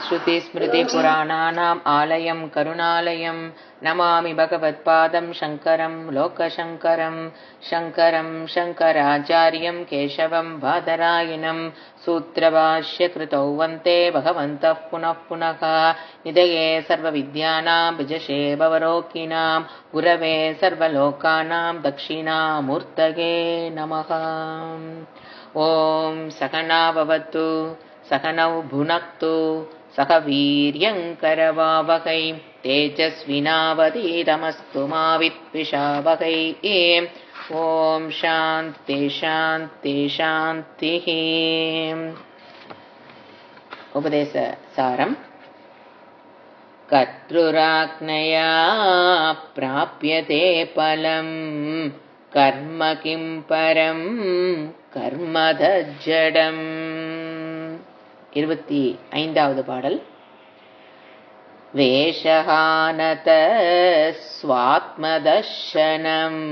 श्रुतिस्मृतिपुराणानाम् आलयं करुणालयं नमामि भगवत्पादं शङ्करं लोकशङ्करं शङ्करं शङ्कराचार्यं केशवं बादरायणं सूत्रभाष्यकृतौ वन्दे भगवन्तः पुनः पुनः निधये सर्वविद्यानां विजशे भवरोगिणां गुरवे सर्वलोकानां दक्षिणामूर्तये नमः। ॐ सहना भवतु सहनौ भुनक्तु सह वीर्यङ्करवावहै तेजस्विनावधीतमस्तु मा विद्विषावहै। ॐ शान्ति शान्ति शान्तिः। उपदेशसारम्। कर्तृराज्ञया प्राप्यते फलम् कर्म किं परं कर्मदज्जडम्। 25வது பாடல். வேஷஹானத ஸ்வாத்மதர்ஷனம்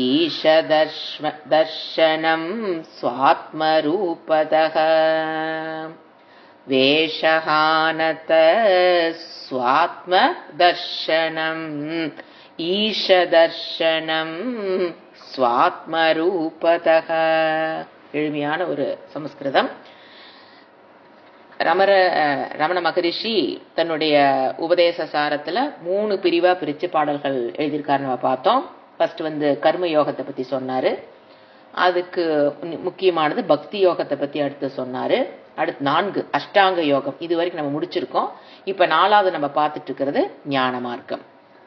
ஈஷதர்ஷனம் ஸ்வாத்மரூபதः. வேஷஹானத ஸ்வாத்மதர்ஷனம் ஈஷதர்ஷனம் ஸ்வாத்மரூபதः. எளிமையான ஒரு சமஸ்கிருதம். ரமண மகரிஷி தன்னுடைய உபதேச சாரத்துல 3 பிரிவா பிரிச்சு பாடல்கள் எழுதியிருக்காரு. நம்ம பார்த்தோம். ஃபர்ஸ்ட் கர்ம யோகத்தை பத்தி சொன்னாரு. அதுக்கு முக்கியமானது பக்தி யோகத்தை பத்தி அடுத்து சொன்னாரு. அடுத்து 4 அஷ்டாங்க யோகம். இது வரைக்கும் நம்ம முடிச்சிருக்கோம். இப்ப 4வது நம்ம பார்த்துட்டு இருக்கிறது ஞான மார்க்கம்.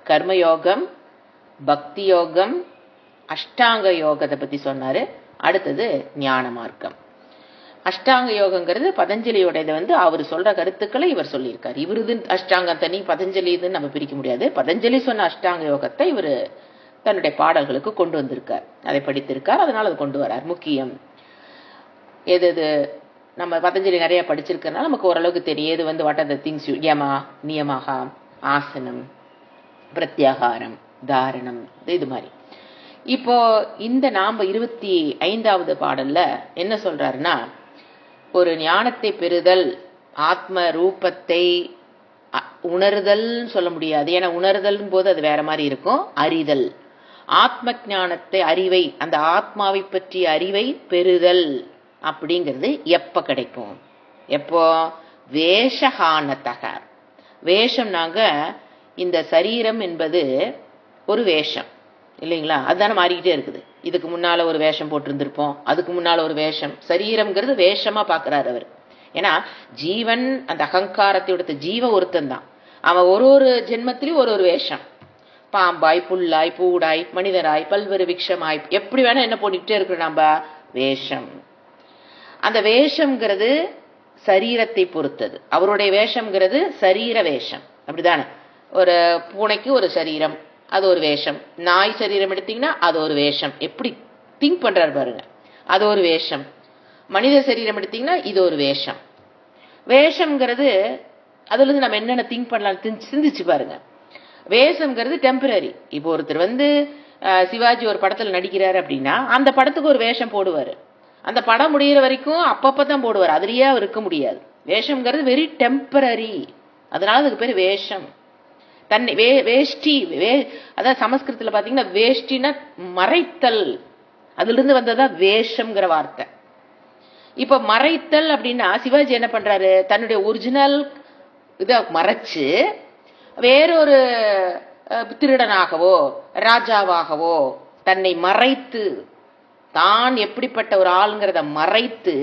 கர்மயோகம், பக்தி யோகம், அஷ்டாங்க யோகத்தை பத்தி சொன்னாரு. அடுத்தது ஞான மார்க்கம். அஷ்டாங்க யோகங்கிறது பதஞ்சலியோட அவர் சொல்ற கருத்துக்களை இவர் சொல்லியிருக்காரு. இவருது அஷ்டாங்கம் தனி, பதஞ்சலின்னு நம்ம பிரிக்க முடியாது. பதஞ்சலி சொன்ன அஷ்டாங்க யோகத்தை இவர் தன்னுடைய பாடல்களுக்கு கொண்டு வந்திருக்கார். அதை படித்திருக்கார். அதனால அது கொண்டு வரார். முக்கியம் எது நம்ம பதஞ்சலி நிறைய படிச்சிருக்கிறதுனால நமக்கு ஓரளவுக்கு தெரியும். எது வாட் ஆர் த திங்ஸ் யமா நியமாக, ஆசனம், பிரத்யாகாரம், தாரணம், இது மாதிரி. இப்போ இந்த நாம 25வது பாடல்ல என்ன சொல்றாருன்னா, ஒரு ஞானத்தை பெறுதல், ஆத்ம ரூபத்தை உணர்தல் சொல்ல முடியாது. ஏன்னா உணர்தல் போது அது வேற மாதிரி இருக்கும். அறிதல், ஆத்ம ஞானத்தை, அறிவை, அந்த ஆத்மாவை பற்றிய அறிவை பெறுதல் அப்படிங்கிறது எப்ப கிடைக்கும்? எப்போ? வேஷஹானதக. வேஷம்னாங்க இந்த சரீரம் என்பது ஒரு வேஷம் இல்லைங்களா? அதுதானே மாறிக்கிட்டே இருக்குது. இதுக்கு முன்னால ஒரு வேஷம் போட்டிருந்திருப்போம், அதுக்கு முன்னால ஒரு வேஷம். சரீரம்ங்கிறது வேஷமா பாக்குறாரு அவர். ஏன்னா ஜீவன் அந்த அகங்காரத்தை ஜீவ ஒருத்தன் தான். அவன் ஒரு ஜென்மத்திலையும் ஒரு வேஷம். பாம்பாய், புல்லாய், பூடாய், மனிதராய், பல்வேறு விக்ஷமாய், எப்படி வேணா என்ன போட்டுக்கிட்டே இருக்கிறோம் நம்ம வேஷம். அந்த வேஷம்ங்கிறது சரீரத்தை பொறுத்தது. அவருடைய வேஷம்ங்கிறது சரீர வேஷம். அப்படிதானே? ஒரு பூனைக்கு ஒரு சரீரம், அது ஒரு வேஷம். நாய் சரீரம் எடுத்தீங்கன்னா அது ஒரு வேஷம். எப்படி திங்க் பண்றாரு பாருங்க. அது ஒரு வேஷம். மனித சரீரம் எடுத்தீங்கன்னா இது ஒரு வேஷம். வேஷம்ங்கிறது அதுல இருந்து நம்ம என்னென்ன திங்க் பண்ணலாம் சிந்திச்சு பாருங்க. வேஷம்ங்கிறது டெம்பரரி. இப்போ ஒருத்தர் சிவாஜி ஒரு படத்துல நடிக்கிறாரு அப்படின்னா அந்த படத்துக்கு ஒரு வேஷம் போடுவாரு. அந்த படம் முடிகிற வரைக்கும் அப்பப்பதான் போடுவார். அதுலயே அவர் இருக்க முடியாது. வேஷம்ங்கிறது வெரி டெம்பரரி. அதனால அதுக்கு பேர் வேஷம். தன்னை வேஷ்டி, அதாவது சமஸ்கிருதத்துல பாத்தீங்கன்னா வேஷ்டினா மறைத்தல். அதுல இருந்து வந்ததா வேஷம்ங்கிற வார்த்தை. இப்ப மறைத்தல் அப்படின்னா சிவாஜி என்ன பண்றாரு? தன்னுடைய ஒரிஜினல் இத மறைச்சு வேறொரு திருடனாகவோ ராஜாவாகவோ தன்னை மறைத்து, தான் எப்படிப்பட்ட ஒரு ஆளுங்கிறத மறைத்து,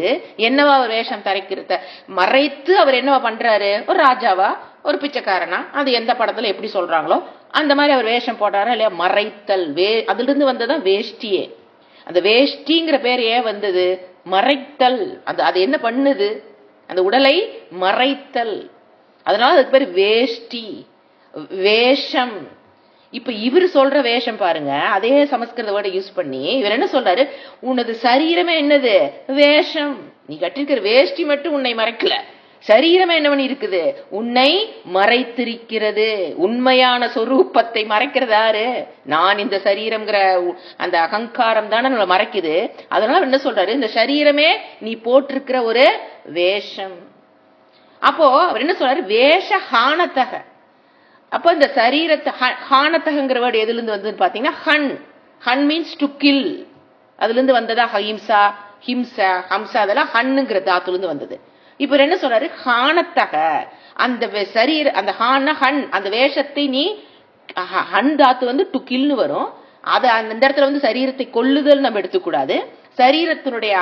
என்னவா ஒரு வேஷம் தரைக்கிறத மறைத்து அவர் என்னவா பண்றாரு? ஒரு ராஜாவா, ஒரு பிச்சைக்காரனா, அது எந்த படத்துல எப்படி சொல்றாங்களோ அந்த மாதிரி அவர் வேஷம் போடுறாரா இல்லையா? மறைத்தல். அதுல இருந்து வந்ததான் வேஷ்டியே. அந்த வேஷ்டிங்கிற பேர் ஏன் வந்தது? மறைத்தல். அது என்ன பண்ணுது? அந்த உடலை மறைத்தல். அதனால அதுக்கு பேர் வேஷ்டி, வேஷம். இப்ப இவர் சொல்ற வேஷம் பாருங்க, அதே சமஸ்கிருத வேர்டை யூஸ் பண்ணி இவர் என்ன சொல்றாரு? உனது சரீரமே என்னது? வேஷம். நீ கட்டிருக்கிற வேஷ்டி மட்டும் உன்னை மறைக்கல, சரீரமே என்ன பண்ணி இருக்குது? உன்னை மறைத்திருக்கிறது. உண்மையான சொரூபத்தை மறைக்கிறது யாரு? நான் இந்த சரீரம்ங்கிற அந்த அகங்காரம் தானே நம்மளை மறைக்குது. அதனால என்ன சொல்றாரு? இந்த சரீரமே நீ போட்டிருக்கிற ஒரு வேஷம். அப்போ அவர் என்ன சொல்றாரு, வேஷ ஹானத்தக. அப்ப இந்த சரீரத்தை ஹானத்தகங்கிற வேர்டு எதுல இருந்து வந்து பாத்தீங்கன்னா ஹன் மீன்ஸ் டு கில். அதுல இருந்து வந்ததா ஹிம்சா, ஹம்சா, அதெல்லாம் ஹன்னுங்கிற தாத்துல இருந்து வந்தது. இப்ப என்ன சொல்றாரு, ஹானத்தக, அந்த சரீர, அந்த ஹன், அந்த வேஷத்தை நீ, ஹன் தாத்து வந்து டு கில்னு வரும். அது அந்த இடத்துல வந்து சரீரத்தை கொல்லுதல் நம்ம எடுத்துக்கூடாது. சரீரத்தினுடைய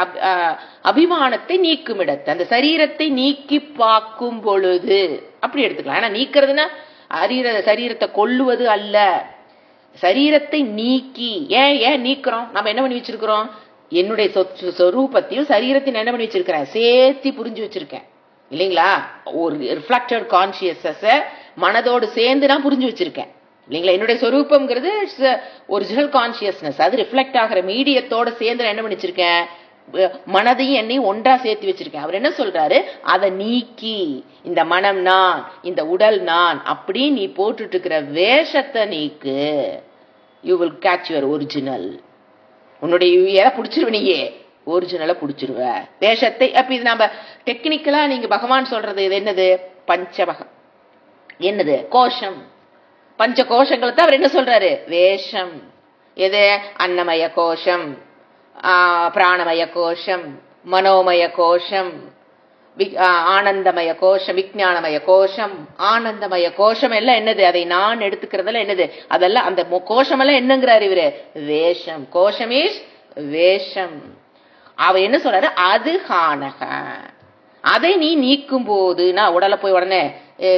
அபிமானத்தை நீக்கும் இடத்து, அந்த சரீரத்தை நீக்கி பார்க்கும் பொழுது அப்படி எடுத்துக்கலாம். ஏன்னா நீக்கிறதுனா சரீரத்தை கொல்லுவது அல்ல, சரீரத்தை நீக்கி. ஏன் நீக்கிறோம்? நம்ம என்ன பண்ணி வச்சிருக்கிறோம், என்னுடைய சொரூபத்தையும் சரீரத்தையும் என்ன பண்ணி வச்சிருக்கிறேன், சேர்த்து புரிஞ்சு வச்சிருக்கேன் இல்லைங்களா? ஒரு ரிஃப்ளெக்டட் கான்சியஸ்னஸ் மனதோடு சேர்ந்து நான் புரிஞ்சு வச்சிருக்கேன் இல்லைங்களா? என்னுடைய சொரூபம்ங்கிறது ஒரிஜினல் கான்சியஸ்னஸ், அது ரிஃப்ளெக்ட் ஆகிற மீடியத்தோட சேர்ந்து நான் என்ன பண்ணி வச்சிருக்கேன், மனதையும் என்னையும் ஒன்றா சேர்த்து வச்சிருக்கேன். அவர் என்ன சொல்றாரு, அதை நீக்கி இந்த மனம் நான், இந்த உடல் நான், அப்படி நீ போட்டுட்டு இருக்கிற வேஷத்தை நீக்கு. You will catch your original. உன்னுடைய எதை பிடிச்சிருவ, நீயே ஒரிஜினலை பிடிச்சிருவ வேஷத்தை. அப்ப இது நம்ம டெக்னிக்கலா நீங்க பகவான் சொல்றது இது என்னது, பஞ்சபகம், என்னது கோஷம், பஞ்ச கோஷங்களை தான் அவர் என்ன சொல்றாரு, வேஷம். எது, அன்னமய கோஷம், பிராணமய கோஷம், மனோமய கோஷம், ஆனந்தமய கோஷம், விஞ்ஞானமய கோஷம். ஆனந்தமய கோஷம் எல்லாம் என்னது, அதை நான் எடுத்துக்கிறதெல்லாம் என்னது, அதெல்லாம் அந்த கோஷம் எல்லாம் என்னங்கிறாரு இவரு, வேஷம். கோஷம் இஸ் வேஷம். அவ என்ன சொல்றாரு, அது ஹானக, அதை நீ நீக்கும் போது, நான் உடலை போய் உடனே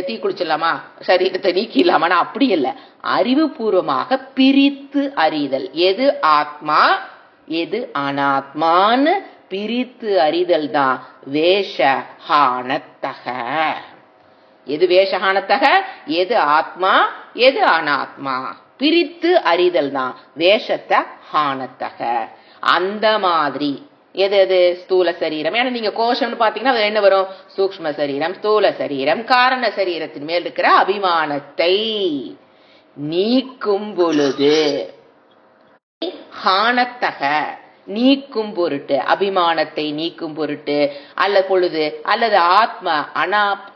தீ குளிச்சிடலாமா, சரீரத்தை நீக்கிடலாமா, அப்படி இல்லை. அறிவுபூர்வமாக பிரித்து அறிதல், எது ஆத்மா எது அனாத்மான்னு பிரித்து அறிதல் தான் வேஷஹானத்தக. எது வேஷஹானத்தக, எது ஆத்மா எது அனாத்மா, பிரித்து அறிதல் தான் வேஷத்த ஹானத்தக. அந்த மாதிரி எது எது ஸ்தூல சரீரம், ஏன்னா நீங்க கோஷம்னு பாத்தீங்கன்னா அது என்ன வரும், சூக்ஷ்ம சரீரம், ஸ்தூல சரீரம், காரண சரீரத்தின் மேல் இருக்கிற அபிமானத்தை நீக்கும் பொழுது, ஹானத்தக நீக்கும் பொருட்டு, அபிமானத்தை நீக்கும் பொருட்டு அல்லது ஆத்ம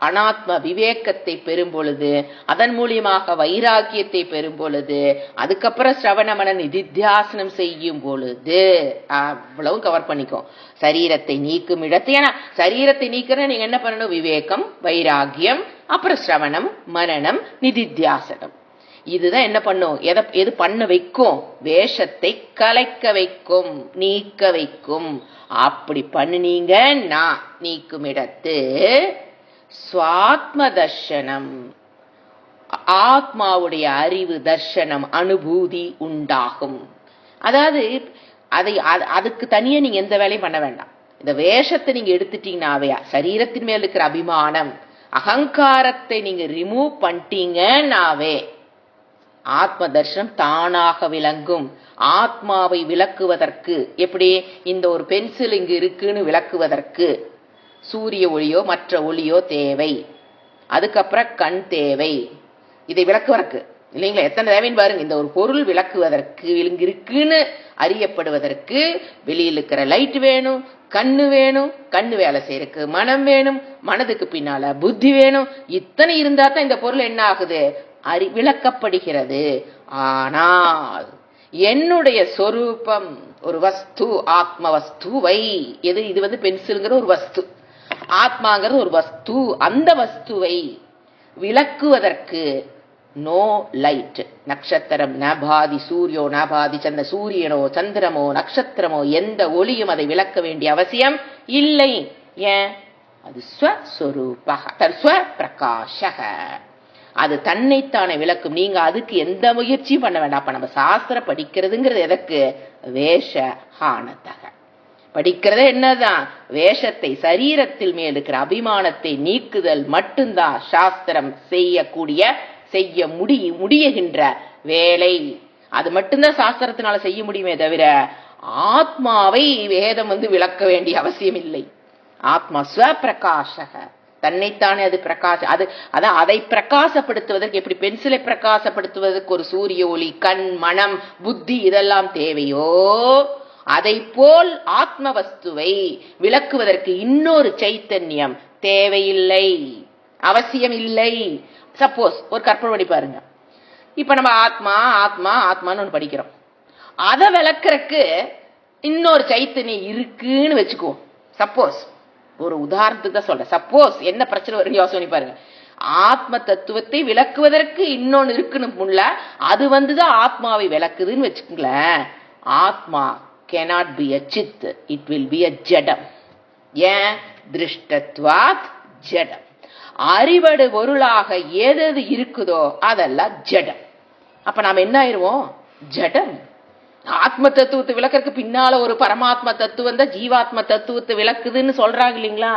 அனாத்ம விவேகத்தை பெறும் பொழுது, அதன் மூலியமாக வைராக்கியத்தை பெறும் பொழுது, அதுக்கப்புறம் சிரவணமன நிதித்தியாசனம் செய்யும் பொழுது, அவ்வளவு கவர் பண்ணிக்கும். சரீரத்தை நீக்கும் இடத்தை, ஏன்னா சரீரத்தை நீக்கிற நீங்க என்ன பண்ணணும், விவேகம், வைராக்கியம், அப்புறம் சிரவணம், மனனம், நிதித்தியாசனம். இதுதான் என்ன பண்ணும், எது பண்ண வைக்கும், வேஷத்தை கலைக்க வைக்கும், நீக்க வைக்கும். அப்படி பண்ணினீங்க, நான் நீக்கும் இடத்து சுவாத்ம தர்சனம், ஆத்மாவுடைய அறிவு தர்சனம், அனுபூதி உண்டாகும். அதாவது அதுக்கு தனியா நீங்க எந்த வேலையும் பண்ண வேண்டாம். இந்த வேஷத்தை நீங்க எடுத்துட்டீங்கன்னாவே, சரீரத்தின் மேல் இருக்கிற அபிமானம், அகங்காரத்தை நீங்க ரிமூவ் பண்ணிட்டீங்கன்னாவே ஆத்ம தர்சனம் தானாக விளங்கும். ஆத்மாவை விளக்குவதற்கு எப்படி, இந்த ஒரு பென்சில் இங்கு இருக்குன்னு விளக்குவதற்கு சூரிய ஒளியோ மற்ற ஒளியோ தேவை, அதுக்கப்புறம் கண் தேவை, இதை விளக்குவதற்கு இல்லைங்களா, எத்தனை தேவைன்னு பாருங்க. இந்த ஒரு பொருள் விளக்குவதற்கு, இங்கு இருக்குன்னு அறியப்படுவதற்கு வெளியில் இருக்கிற லைட் வேணும், கண்ணு வேணும், கண்ணு வேலை செய்யறதுக்கு மனம் வேணும், மனதுக்கு பின்னால புத்தி வேணும். இத்தனை இருந்தா தான் இந்த பொருள் என்ன ஆகுது, விளக்கப்படுகிறது. ஆனால் என்னுடைய சொரூபம் ஒரு வஸ்து, ஆத்ம வஸ்துவை, இது வந்து பென்சில்ங்கிற ஒரு வஸ்து, ஆத்மாங்கிறது ஒரு வஸ்து, அந்த வஸ்துவை விளக்குவதற்கு நோ லைட், நட்சத்திரம் நபாதி, சூரியோ நபாதி, சூரியனோ சந்திரமோ நட்சத்திரமோ எந்த ஒளியும் அதை விளக்க வேண்டிய அவசியம் இல்லை. ஏன், அது ஸ்வஸ்வரூபக, ஸ்வப்பிரகாஷக, அது தன்னைத்தானே விளக்கும். நீங்க அதுக்கு எந்த முயற்சியும் பண்ண வேண்டாம். அப்ப நம்ம சாஸ்திரம் படிக்கிறதுங்கிறது எதற்கு, வேஷஹானத்தக படிக்கிறதே என்னதான், வேஷத்தை, சரீரத்தில் மேல் இருக்கிற அபிமானத்தை நீக்குதல் மட்டும்தான் சாஸ்திரம் செய்ய முடியுகின்ற வேலை. அது மட்டும்தான் சாஸ்திரத்தினால செய்ய முடியுமே தவிர ஆத்மாவை வேதம் வந்து விளக்க வேண்டிய அவசியம் இல்லை. ஆத்மா ஸ்வப்பிரகாஷக, தன்னைத்தானே அது பிரகாசம். அதான் அதை பிரகாசப்படுத்துவதற்கு, எப்படி பென்சிலை பிரகாசப்படுத்துவதற்கு ஒரு சூரிய ஒளி, கண், மனம், புத்தி இதெல்லாம் தேவையோ, அதை போல் ஆத்ம வஸ்துவை விளக்குவதற்கு இன்னொரு சைத்தன்யம் தேவையில்லை, அவசியம் இல்லை. சப்போஸ் ஒரு கற்பனை பண்ணி பாருங்க, இப்ப நம்ம ஆத்மா ஆத்மா ஆத்மான்னு ஒன்று படிக்கிறோம். அதை விளக்குறக்கு இன்னொரு சைத்தன்யம் இருக்குன்னு வச்சுக்குவோம். சப்போஸ் ஒரு உதாரணத்துக்கு தான் சொல்றேன். சப்போஸ் என்ன பிரச்சனை வருது யோசனை பாருங்க. ஆத்ம தத்துவத்தை விளக்குவதற்கு இன்னொன்னு இருக்குன்னு முன்ன அது வந்துதான் ஆத்மாவை விளக்குதுன்னு வச்சுக்கங்களேன். ஆத்மா cannot be a chit, it will be a jadam. ஏன்? திருஷ்டத்வாத் ஜடம். அறிவடு பொருளாக எது இருக்குதோ அதெல்லாம் ஜடம். அப்ப நாம என்ன ஆயிருவோம்? ஜடம். ஆத்ம தத்துவத்தை விளக்கறதுக்கு பின்னால ஒரு பரமாத்மா தத்துவம் தான் ஜீவாத்ம தத்துவத்தை விளக்குதுன்னு சொல்றாங்க இல்லைங்களா?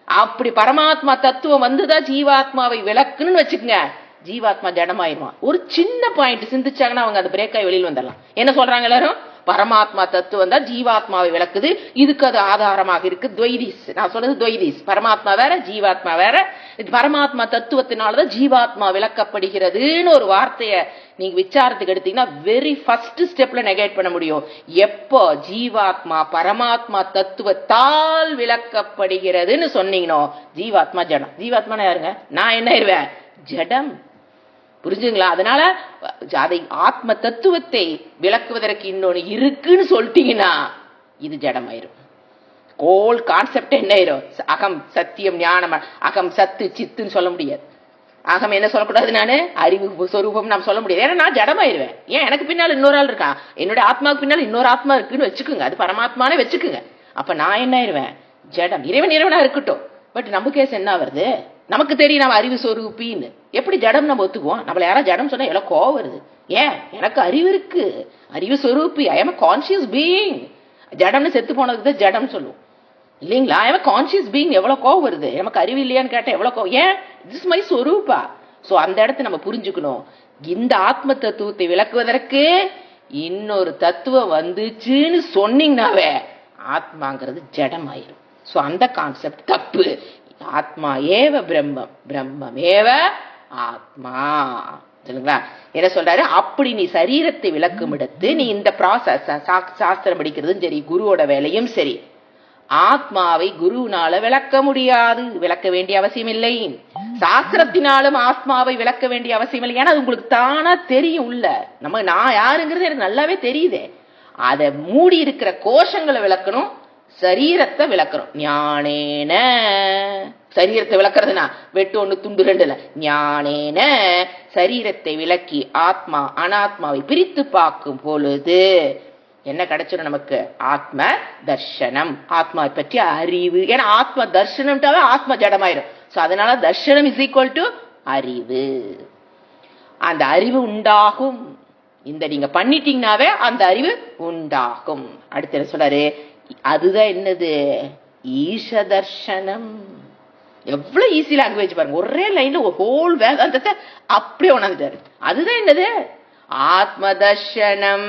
அப்படி பரமாத்மா தத்துவம் வந்துதான் ஜீவாத்மாவை விளக்குன்னு வச்சுக்கோங்க, ஜீவாத்மா ஜடமாயிருமா. ஒரு சின்ன பாயிண்ட் சிந்திச்சாங்கன்னா அவங்க அந்த பிரேக்காய் வெளியில் வந்துடலாம். என்ன சொல்றாங்க எல்லாரும்? பரமாத்மா தத்துவம் தான் ஜீவாத்மாவை விளக்குது, இதுக்கு அது ஆதாரமாக இருக்கு. துவைதீஸ், நான் சொல்றது துவைதீஸ். பரமாத்மா வேற ஜீவாத்மா வேற. பரமாத்மா தத்துவத்தினாலதான் ஜீவாத்மா விளக்கப்படுகிறதுன்னு ஒரு வார்த்தைய நீங்க விசாரத்துக்கு எடுத்தீங்கன்னா வெரி ஃபர்ஸ்ட் ஸ்டெப்ல நெகேட் பண்ண முடியும். எப்போ ஜீவாத்மா பரமாத்மா தத்துவத்தால் விளக்கப்படுகிறதுன்னு சொன்னீங்கன்னோ ஜீவாத்மா ஜடம். ஜீவாத்மா யாருங்க? நான் என்ன ஆயிருவேன்? ஜடம். புரிஞ்சுங்களா? அதனால அதை ஆத்ம தத்துவத்தை விளக்குவதற்கு இன்னொன்னு இருக்குன்னு சொல்லிட்டீங்கன்னா இது ஜடமாயிரும். கோல் கான்செப்ட் என்ன ஆயிரும்? அகம் சத்தியம் ஞானம், அகம் சத்து சித்துன்னு சொல்ல முடியாது. அகம் என்ன சொல்லக்கூடாது? நானு அறிவு சொரூபம் நாம் சொல்ல முடியாது. ஏன்னா நான் ஜடமாயிருவேன். ஏன்? எனக்கு பின்னால் இன்னொரு ஆள் இருக்கான், என்னோட ஆத்மாவுக்கு பின்னால் இன்னொரு ஆத்மா இருக்குன்னு வச்சுக்குங்க, அது பரமாத்மானே வச்சுக்குங்க. அப்ப நான் என்ன ஆயிருவேன்? ஜடம். இறைவன் இறைவனா இருக்கட்டும், பட் நம்ம கேஸ் என்ன வருது? நமக்கு தெரியும் நம்ம அறிவு சொரூபின்னு. எப்படி ஜடம் நம்ம ஒத்துக்குவோம்? நம்மள யாராவது ஜடம் சொன்னா எவ்வளவு கோவம் வருது. ஏன்? எனக்கு அறிவு இருக்கு, அறிவு சொரூபி, ஐ எம் கான்சியஸ் பீயிங். ஜடம்னு செத்து போனதுக்கு தான் ஜடம் சொல்லுவோம் இல்லைங்களா? I am conscious being. எவ்வளவு கோவம் வருது. நமக்கு அறிவு இல்லையான்னு கேட்டா எவ்வளவு கோவம். ஏன்? This my சொரூபா. சோ அந்த இடத்தை நம்ம புரிஞ்சுக்கணும். இந்த ஆத்ம தத்துவத்தை விளக்குவதற்கு இன்னொரு தத்துவம் வந்துச்சுன்னு சொன்னீங்கன்னாவே ஆத்மாங்கிறது ஜடம் ஆயிரும். சோ அந்த கான்செப்ட் தப்பு. ஆத்மா ஏவ பிரம்மம், பிரம்மம் ஏவ ஆத்மா. சொல்லுங்களா? என்ன சொல்றாரு? அப்படி நீ சரீரத்தை விளக்கும் இடத்து நீ இந்த ப்ராசஸ் சாஸ்திரம் படிக்கிறதும் சரி, குருவோட வேலையும் சரி, ஆத்மாவை குருவினால விளக்க முடியாது, விளக்க வேண்டிய அவசியம் இல்லை. சாஸ்திரத்தினாலும் ஆத்மாவை விளக்க வேண்டிய அவசியம் இல்லை. ஏன்னா அது உங்களுக்கு தானா தெரியும். உள்ள நம்ம நான் யாருங்கிறது எனக்கு நல்லாவே தெரியுதே. அதை மூடி இருக்கிற கோஷங்களை விளக்கணும், சரீரத்தை விளக்கணும். ஞானேன சரீரத்தை விளக்குறதுனா வெட்டு ஒண்ணு துண்டு ரெண்டு இல்ல. ஞானேன சரீரத்தை விளக்கி ஆத்மா அனாத்மாவை பிரித்து பார்க்கும் பொழுது என்ன கிடைச்சிடும் நமக்கு? ஆத்ம தர்சனம், ஆத்மாவை பற்றிய அறிவு. ஏன்னா ஆத்ம தர்சனம்ட்டாவே ஆத்மா ஜடமாயிரும். சோ அதனால தர்சனம் இஸ் ஈக்குவல் டு அறிவு. அந்த அறிவு உண்டாகும். இந்த நீங்க பண்ணிட்டீங்கன்னாவே அந்த அறிவு உண்டாகும். அடுத்து என்ன சொல்றாரு? அதுதான் என்னது? ஈஷ தர்சனம். எவ்வளவு ஈஸி லாங்குவேஜ் பாருங்க. ஒரே லைன்ல ஒரு ஹோல் வேதாந்தத்தை அப்படியே உணர்ந்துட்டாரு. அதுதான் என்னது? ஆத்ம தர்சனம்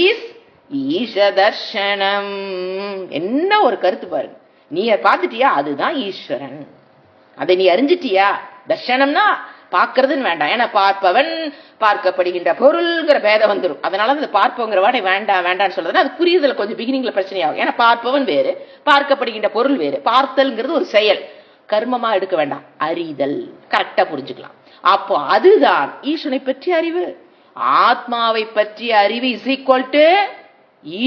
ஈஸ் ஈஷ தர்சனம். என்ன ஒரு கருத்து பாருங்க. நீ பார்த்துட்டியா? அதுதான் ஈஸ்வரன். அதை நீ அறிஞ்சிட்டியா? தர்சனம்னா பார்க்கறதுன்னு வேண்டாம். ஏன்னா பார்ப்பவன் பார்க்கப்படுகின்ற பொருள்ங்கிற பேதம் வந்துடும். அதனால அந்த பார்ப்பவங்கிற வாடை வேண்டாம் வேண்டாம்னு சொல்றதுன்னா அது புரியுதுல கொஞ்சம் பிகினிங்ல பிரச்சனையாகும். ஏன்னா பார்ப்பவன் வேறு, பார்க்கப்படுகின்ற பொருள் வேறு. பார்த்தல்ங்கிறது ஒரு செயல், கர்மமா எடுக்க வேண்டாம், அறிதல். கரெக்டா புரிஞ்சுக்கலாம். அப்போ அதுதான் ஈஸ்வரனை பற்றிய அறிவு. ஆத்மாவை பற்றிய அறிவு இஸ் ஈக்குவல் டு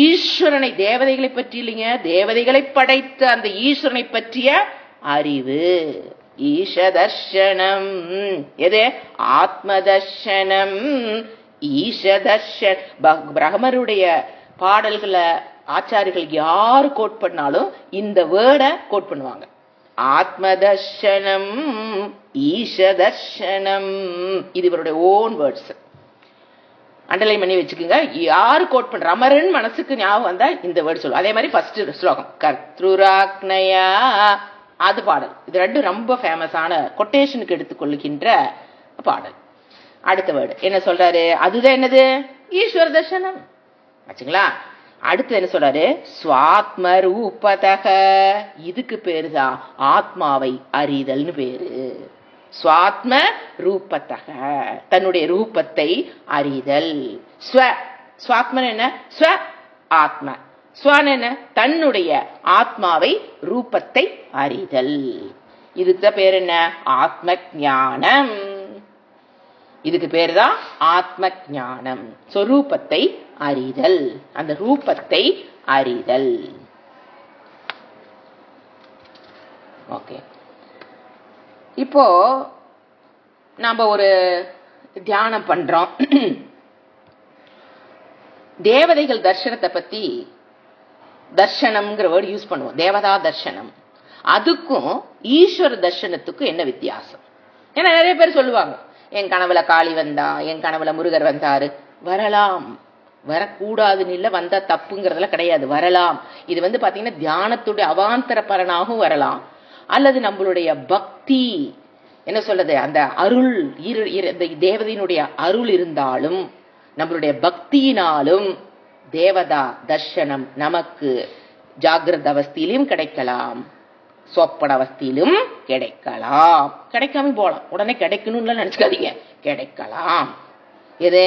ஈஸ்வரனை. தேவதைகளை பற்றி இல்லைங்க, தேவதைகளை படைத்த அந்த ஈஸ்வரனை பற்றிய அறிவு. ஈஷ தர்சனம். எது? ஆத்ம தர்சனம். ஈஷ தர்ஷன். பிரகமருடைய பாடல்களை ஆச்சாரிகள் யாரு கோட் பண்ணாலும் இந்த வேர்டை கோட் பண்ணுவாங்க. ஆத்ம தர்சனம் ஈஷ தர்சனம். இது இவருடைய ஓன் வேர்ட்ஸ். அண்டர்லைன் பண்ணி வச்சுக்கோங்க. யாரு கோட் பண்ற அமரன் மனசுக்கு ஞாபகம் வந்தா இந்த வேர்டு சொல்லுவோம். அதே மாதிரி ஃபர்ஸ்ட் ஸ்லோகம் கர்த்ருராக்னயா, அது பாடல். இது ரெண்டும் ரொம்ப ஃபேமஸான கொட்டேஷனுக்கு எடுத்துக்கொள்ளுகின்ற பாடல். அடுத்த வேர்டு என்ன சொல்றாரு? அதுதான் என்னது? ஈஸ்வர தர்சனம். ஆச்சுங்களா? அடுத்து என்ன சொல்றாரு? ஸ்வாத்ம ரூபதக. இதுக்கு பேருதான் ஆத்மாவை அறிதல்னு பேரு. ஸ்வாத்ம ரூபத்தக, தன்னுடைய ரூபத்தை அறிதல். ஸ்வ ஸ்வாத்மன் என்ன? ஸ்வ ஆத்ம. ஸ்வான் என்ன? தன்னுடைய ஆத்மாவை ரூபத்தை அறிதல். இதுக்கு பேர் என்ன? ஆத்ம ஞானம். இதுக்கு பேரு தான் ஆத்ம ஞானம். சொரூபத்தை அறிதல், அந்த ரூபத்தை அறிதல். ஓகே, இப்போ நாம ஒரு தியானம் பண்றோம். தேவதைகள் தர்சனத்தை பத்தி தர்சனம்ங்கிற வேர்டு யூஸ் பண்ணுவோம், தேவதா தர்சனம். அதுக்கும் ஈஸ்வர தர்சனத்துக்கும் என்ன வித்தியாசம்? ஏன்னா நிறைய பேர் சொல்லுவாங்க, என் கனவுல காளி வந்தா, என் கனவுல முருகர் வந்தாரு. வரலாம், வரக்கூடாதுன்னு இல்ல, வந்தா தப்புங்கிறதுல கிடையாது, வரலாம். இது பாத்தீங்கன்னா தியானத்துடைய அவாந்தர பலனாகவும் வரலாம், அல்லது நம்மளுடைய பக்தி என்ன சொல்றது, அந்த அருள், தேவதையினுடைய அருள் இருந்தாலும் நம்மளுடைய பக்தியினாலும் தேவதா தர்சனம் நமக்கு ஜாகிரத அவஸ்தையிலும் கிடைக்கலாம், சொப்பன அவஸ்தையிலும் கிடைக்கலாம். கிடைக்காம போலாம், உடனே கிடைக்கணும்னு நினைச்சுக்காதீங்க, கிடைக்கலாம். எது?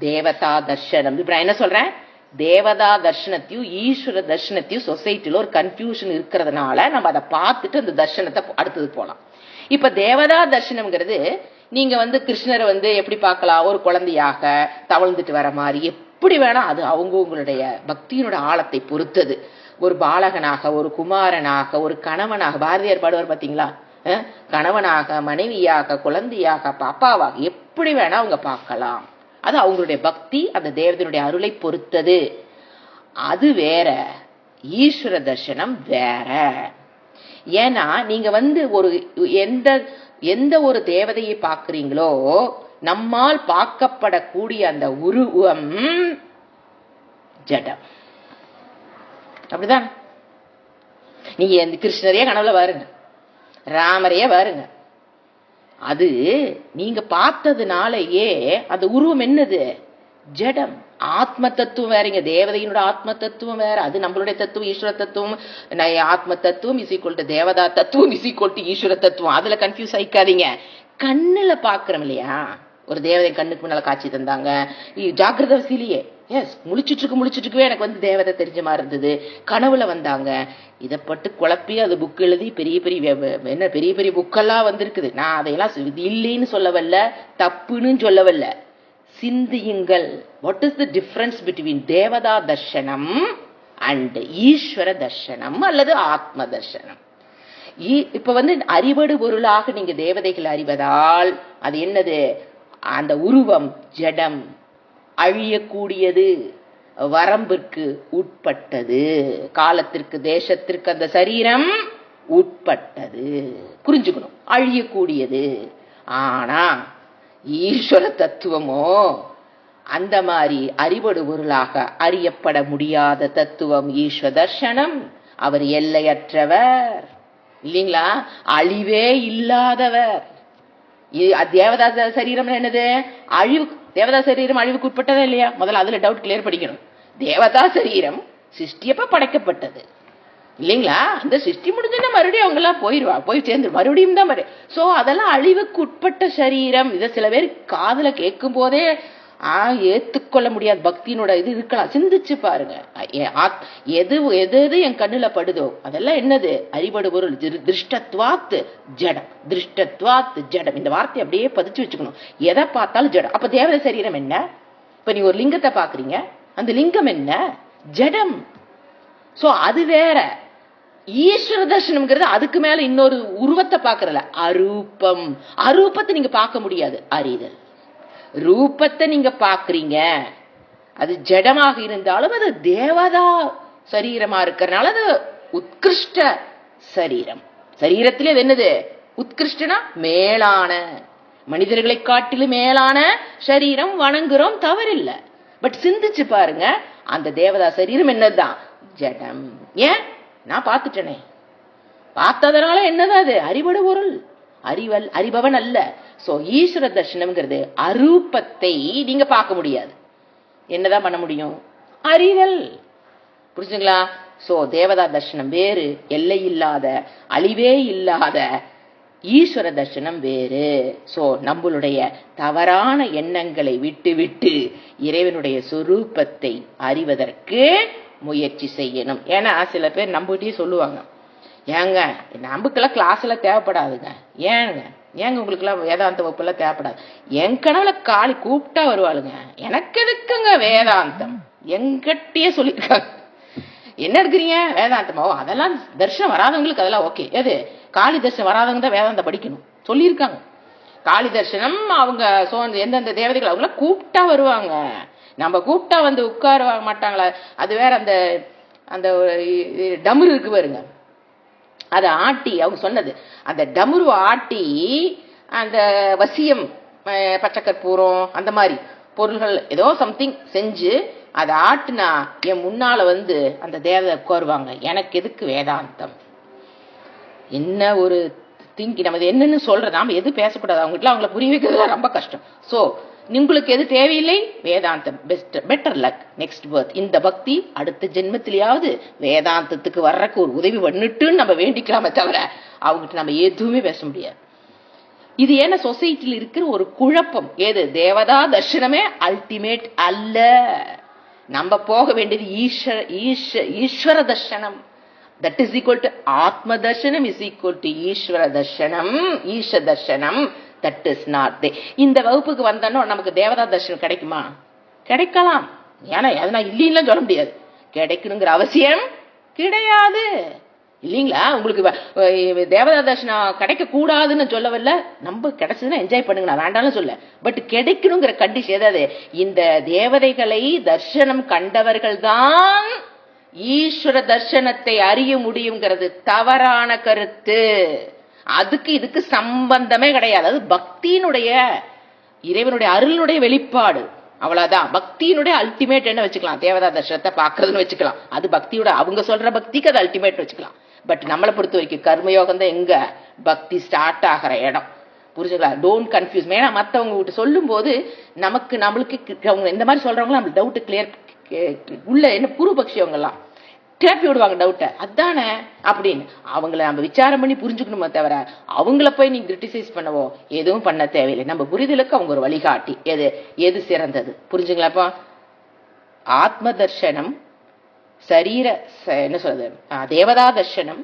தேவதா தர்சனம். இப்ப நான் என்ன சொல்றேன், தேவதா தர்சனத்தையும் ஈஸ்வர தர்சனத்தையும் சொசைட்டில ஒரு கன்ஃபியூஷன் இருக்கிறதுனால நம்ம அதை பார்த்துட்டு அந்த தர்சனத்தை அடுத்தது போலாம். இப்ப தேவதா தர்சனம்ங்கிறது நீங்க கிருஷ்ணரை எப்படி பார்க்கலாம், ஒரு குழந்தையாக தவழ்ந்துட்டு வர மாதிரி, எப்படி வேணா, அது அவங்களுடைய பக்தியினோட ஆழத்தை பொறுத்தது. ஒரு பாலகனாக, ஒரு குமாரனாக, ஒரு கணவனாக, பாரதியார் பாடுவார் பாத்தீங்களா, கணவனாக, மனைவியாக, குழந்தையாக, பாப்பாவாக, எப்படி வேணா அவங்க பார்க்கலாம். அது அவங்களுடைய பக்தி, அந்த தேவதையினுடைய அருளை பொறுத்தது. அது வேற, ஈஸ்வர தர்சனம் வேற. ஏன்னா நீங்க ஒரு எந்த ஒரு தேவதையை பார்க்கிறீங்களோ, நம்மால் பார்க்கப்படக்கூடிய அந்த உருவம் ஜடம். அப்படிதான். நீங்க கிருஷ்ணரையே கனவுல பாருங்க, ராமரையே பாருங்க, அது நீங்க பார்த்ததுனாலயே அந்த உருவம் என்னது? ஜடம். ஆத்ம தத்துவம் வேறங்க, தேவதையினோட ஆத்ம தத்துவம் வேற, அது நம்மளுடைய தத்துவம், ஈஸ்வர தத்துவம். ஆத்ம தத்துவம் இஸ் ஈக்குவல் டு தேவதா தத்துவம் இஸ் ஈக்குவல் டு ஈஸ்வர தத்துவம். அதுல கன்ஃபியூஸ் ஆயிக்காதீங்க. கண்ணுல பாக்குறோம் இல்லையா, ஒரு தேவதை கண்ணுக்கு முன்னால காட்சி தந்தாங்க, ஜாகிரத அவஸ்தையிலேயே, எஸ், முழிச்சுட்டு எனக்கு தேவதை தெரிஞ்ச மாதிரி இருந்தது, கனவுல வந்தாங்க. இதை பட்டு குழப்பி அது புக் எழுதி பெரிய பெரிய புக்கெல்லாம் வந்திருக்குது. நான் அதையெல்லாம் இல்லைன்னு சொல்லவல்ல, தப்புன்னு சொல்லவல்ல, சிந்தியுங்கள். What is the difference between Devatha Darshanam and ஈஸ்வர தர்சனம் அல்லது ஆத்ம தர்சனம்? இப்ப அறிவடு பொருளாக நீங்க தேவதைகள் அறிவதால் அது என்னது? அந்த உருவம் ஜடம், அழியக்கூடியது, வரம்பிற்கு உட்பட்டது, காலத்திற்கு தேசத்திற்கு அந்த சரீரம் உட்பட்டது. புரிஞ்சுக்கணும், அழியக்கூடியது. ஆனா ஈஸ்வர தத்துவமோ அந்த மாதிரி அறிவடு பொருளாக அறியப்பட முடியாத தத்துவம் ஈஸ்வர தர்சனம். அவர் எல்லையற்றவர் இல்லைங்களா, அழிவே இல்லாதவர். தேவதா சரீரம் என்னது? அழிவு. தேவதா சரீரம் அழிவுக்கு உட்பட்டதா இல்லையா? முதல்ல அதுல டவுட் கிளியர் பண்ணிக்கணும். தேவதா சரீரம் சிருஷ்டியப்ப படைக்கப்பட்டது இல்லைங்களா, அந்த சிருஷ்டி முடிஞ்சுன்னா மறுபடியும் அவங்க எல்லாம் போய் சேர்ந்து மறுபடியும் தான் சோ அதெல்லாம் அழிவுக்கு உட்பட்ட சரீரம். இதை சில பேர் காதுல கேட்கும் போதே ஏத்துக்கொள்ள முடியாது. பக்தியினோட இது இருக்கலாம், சிந்திச்சு பாருங்க. எது எது என் கண்ணுல படுதோ அதெல்லாம் என்னது? அறிவடு பொருள். திருஷ்டத்வாத் ஜடம், திருஷ்டத்வாத் ஜடம். இந்த வார்த்தை அப்படியே பதிச்சு வச்சுக்கணும். எதை பார்த்தாலும் ஜடம். அப்ப தேவதை சரீரம் என்ன? இப்ப நீங்க ஒரு லிங்கத்தை பாக்குறீங்க, அந்த லிங்கம் என்ன? ஜடம். சோ அது வேற. ஈஸ்வர தர்சனம்ங்கிறது அதுக்கு மேல இன்னொரு உருவத்தை பாக்குறல, அரூபம். அரூபத்தை நீங்க பார்க்க முடியாது, அறிதல். ரூபத்தை நீங்க பாக்குறீங்க, அது ஜடமாக இருந்தாலும் அது தேவதா சரீரமா இருக்கிறனால அது உத்கிருஷ்ட சரீரம். சரீரத்திலே அது என்னது? உத்கிருஷ்டனா மேலான, மனிதர்களை காட்டிலும் மேலான சரீரம். வணங்குறோம், தவறில்லை. பட் சிந்திச்சு பாருங்க, அந்த தேவதா சரீரம் என்னதுதான்? ஜடம். ஏன்? நான் பார்த்துட்டேனே, பார்த்ததுனால என்னதான் அது? அறிவடு பொருள், அறிபவன் அல்ல. சோ ஈஸ்வர தர்சனம்ங்கிறது அரூபத்தை நீங்க பார்க்க முடியாது. என்னதான் பண்ண முடியும்? அறிதல். புரிஞ்சுங்களா? சோ தேவதா தர்சனம் வேறு, எல்லை இல்லாத, அழிவே இல்லாத. ஈஸ்வர தர்சனம் வேறு. சோ நம்மளுடைய தவறான எண்ணங்களை விட்டு விட்டு இறைவனுடைய சொரூபத்தை அறிவதற்கு முயற்சி செய்யணும். ஏன்னா சில பேர் நம்பிட்டே சொல்லுவாங்க, ஏங்க நமக்கெல்லாம் கிளாஸ்ல தேவைப்படாதுங்க. ஏங்க உங்களுக்குலாம் வேதாந்த வகுப்புலாம் தேவைப்படாது. என் கனவுல காளி கூப்பிட்டா வருவாளுங்க. எனக்கு எதுக்குங்க வேதாந்தம்? எங்கிட்டயே சொல்லியிருக்காங்க. என்ன எடுக்கிறீங்க வேதாந்தமோ? அதெல்லாம் தர்ஷனம் வராதவங்களுக்கு அதெல்லாம் ஓகே. எது காளி தர்ஷனம் வராதவங்க தான் வேதாந்தம் படிக்கணும் சொல்லியிருக்காங்க. காளி தர்ஷனம் அவங்க எந்தெந்த தேவதைகள் அவங்கள கூப்பிட்டா வருவாங்க. நம்ம கூப்பிட்டா வந்து உட்கார மாட்டாங்களா? அது வேற. அந்த அந்த டமுரு இருக்கு பாருங்க, அதை ஆட்டி அவங்க சொன்னது, அந்த டமுரு ஆட்டி அந்த வசியம் பச்சைக்கற்பூரம் அந்த மாதிரி பொருள்கள் ஏதோ சம்திங் செஞ்சு அதை ஆட்டுனா என் முன்னால வந்து அந்த தேவதை உட்காருவாங்க. எனக்கு எதுக்கு வேதாந்தம்? என்ன ஒரு திங்கி நம்ம என்னன்னு சொல்றது, நாம எது பேசக்கூடாது. அவங்ககிட்ட அவங்கள புரிய வைக்கிறது ரொம்ப கஷ்டம். சோ உங்களுக்கு எது தேவையில்லை? வேதாந்தம் பெட்டர் லக் நெக்ஸ்ட் பர்த். இந்த பக்தி அடுத்த ஜென்மத்திலேயாவது வேதாந்தத்துக்கு வர்றக்கு ஒரு உதவி பண்ணிட்டுன்னு நம்ம வேண்டிக்கலாமே தவிர அவங்ககிட்ட நம்ம எதுவுமே பேச முடியாது. இது என்ன சொசைட்டியில் இருக்கிற ஒரு குழப்பம். ஏது தேவதா தர்ஷனமே அல்டிமேட் அல்ல. நம்ம போக வேண்டியது ஈஸ்வர தர்ஷனம். தட் இஸ் ஈக்குவல் டு ஆத்ம தர்ஷனம் இஸ் ஈக்குவல் டு ஈஸ்வர தர்ஷனம். ஈஷ தர்ஷனம் தட் இஸ் நாட் தே. இந்த வகுப்புக்கு வந்தோன்னா நமக்கு தேவதா தர்ஷனம் கிடைக்குமா? கிடைக்கலாம். ஏன்னா எதனா இல்லைன்னு சொல்ல முடியாது. கிடைக்கணுங்கிற அவசியம் கிடையாது இல்லைங்களா? உங்களுக்கு தேவதா தர்ஷனம் கிடைக்க கூடாதுன்னு சொல்லவில்லை. நம்ம கிடைச்சதுன்னா என்ஜாய் பண்ணுங்க, நான் வேண்டாம்னு சொல்ல. பட் கிடைக்கணுங்கிற கண்டிஷன் ஏதாவது, இந்த தேவதைகளை தர்ஷனம் கண்டவர்கள் தான் ஈஸ்வர தர்ஷனத்தை அறிய முடியுங்கிறது தவறான கருத்து. அதுக்கு இதுக்கு சம்பந்தமே கிடையாது. அது பக்தியினுடைய இறைவனுடைய அருளுடைய வெளிப்பாடு, அவ்வளவுதான். பக்தியினுடைய அல்டிமேட் என்ன வச்சுக்கலாம்? தேவதா தர்ஷனத்தை பாக்குறதுன்னு வச்சுக்கலாம். அது பக்தியோட அவங்க சொல்ற பக்திக்கு அது அல்டிமேட் வச்சுக்கலாம். பட் நம்மளை பொறுத்த வரைக்கும் கர்மயோகம் தான் எங்க பக்தி ஸ்டார்ட் ஆகிற இடம். புரிஞ்சுங்களா? Don't confuse. ஏன்னா மற்றவங்க கிட்ட சொல்லும் போது நம்மளுக்கு அவங்க இந்த மாதிரி சொல்றவங்க நம்மளுக்கு டவுட் கிளியர் உள்ள என்ன பூர்வபக்ஷி அவங்கெல்லாம் கிளப்பி விடுவாங்க டவுட்டை. அதானே அப்படின்னு அவங்கள நம்ம விசாரம் பண்ணி புரிஞ்சுக்கணுமே தவிர அவங்கள போய் நீங்க கிரிட்டிசைஸ் பண்ணவோ எதுவும் பண்ண தேவையில்லை. நம்ம புரிதலுக்கு அவங்க ஒரு வழிகாட்டி. எது சிறந்தது புரிஞ்சுங்களாப்பா? ஆத்ம தர்ஷனம், சரீர என்ன சொல்றது, தேவதா தர்ஷனம்,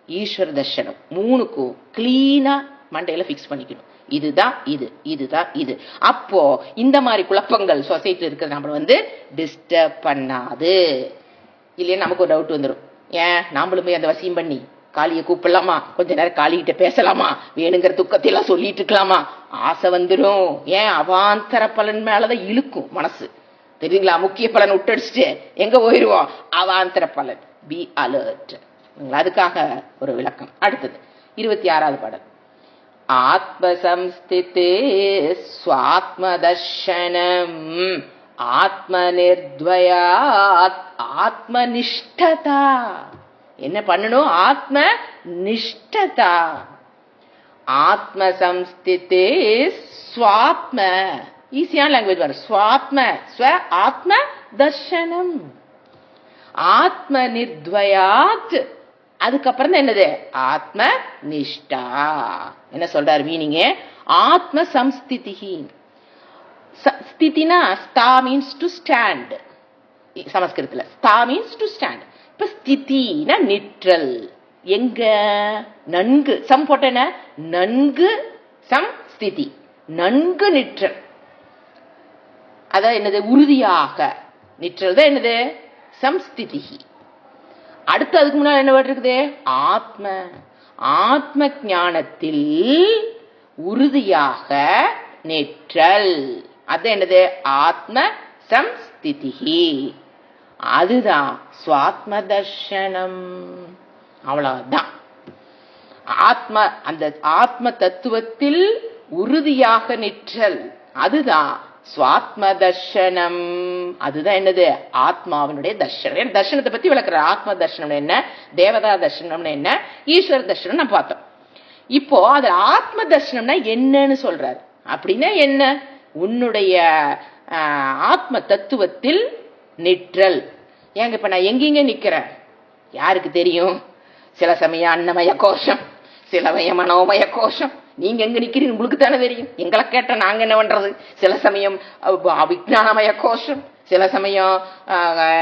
ஈஸ்வர தர்ஷனம், மூணுக்கும் கிளீனா மண்டையில பிக்ஸ் பண்ணிக்கணும். இதுதான் இதுதான் இது. அப்போ இந்த மாதிரி குழப்பங்கள் சொசைட்டில இருக்கிறது நம்ம வந்து டிஸ்டர்ப் பண்ணாது. இல்லையா? நமக்கு ஒரு டவுட் வந்துடும். ஏன் நாமளும் போய் அந்த வசியம் பண்ணி காளியை கூப்பிடலாமா? கொஞ்ச நேரம் காளிகிட்ட பேசலாமா? வேணுங்கிற துக்கத்தையெல்லாம் சொல்லிட்டு இருக்கலாமா? ஆசை வந்துடும். ஏன்? அவாந்தர பலன் மேலதான் இழுக்கும் மனசு. தெரியுங்களா? முக்கிய பலன் விட்டடிச்சுட்டு எங்க போயிருவோம்? அவாந்தர பலன். Be alert. அதுக்காக ஒரு விளக்கம். அடுத்தது 26வது பாடல். ஆத்மசம்ஸ்திதே ஸ்வாத்ம தர்ஷனம் ஆத்ம நிர்த்வயாத் ஆத்ம நிஷ்டதா. என்ன பண்ணணும்? ஆத்ம நிஷ்டதா. ஆத்ம சம்ஸ்திதே ஸ்வாத்ம, ஈஸியான லாங்குவேஜ் வரும். ஸ்வாத்ம ஸ்வ ஆத்ம தர்ஷனம். ஆத்ம நிர்த்வயாத், அதுக்கப்புறம் தான் என்னது? ஆத்ம நிஷ்டா. என்ன சொல்றாரு மீனிங்? ஆத்ம சம்ஸ்திதி. ஸ்திதினா ஸ்தா மீன்ஸ் டு ஸ்டாண்ட். சமஸ்கிருதத்துல ஸ்தா மீன்ஸ் டு ஸ்டாண்ட். இப்ப ஸ்திதினா நிற்றல். எங்க? நன்கு. சம் போட்டன நன்கு. சம் ஸ்திதி நன்கு நிற்றல். அதான் என்னது? உறுதியாக நிற்றல் தான் என்னது? சம்ஸ்திதி. அடுத்து அதுக்கு முன்னாடி என்ன வேர்ட் இருக்குது? ஆத்ம. ஆத்ம ஞானத்தில் உறுதியாக நிற்றல். அது என்னது? ஆத்ம சம்ஸ்திதி. அதுதான் ஸ்வாத்ம தர்ஷனம். அவ்வளவுதான். ஆத்ம, அந்த ஆத்ம தத்துவத்தில் உறுதியாக நிற்றல், அதுதான் ஸ்வாத்ம தர்ஷனம். அதுதான் என்னது? ஆத்மாவினுடைய தர்ஷனம். தர்ஷனத்தை பத்தி விளக்குற. ஆத்ம தர்ஷனம் என்ன, தேவதா தர்ஷனம் என்ன, ஈஸ்வர தர்ஷனம் நம்ம பார்த்தோம். இப்போ அது ஆத்ம தர்ஷனம்னா என்னன்னு சொல்றாரு. அப்படின்னா என்ன? உன்னுடைய ஆத்ம தத்துவத்தில் நிற்றல். ஏங்க இப்ப நான் எங்கெங்க நிக்கிறேன் யாருக்கு தெரியும்? சில சமயம் அன்னமய கோஷம், சில சமயம் மனோமய கோஷம். நீங்க எங்க நிக்கிறீங்க உங்களுக்கு தானே தெரியும். எங்களை கேட்ட நாங்க என்ன பண்றது? சில சமயம் விஞ்ஞானமய கோஷம், சில சமயம்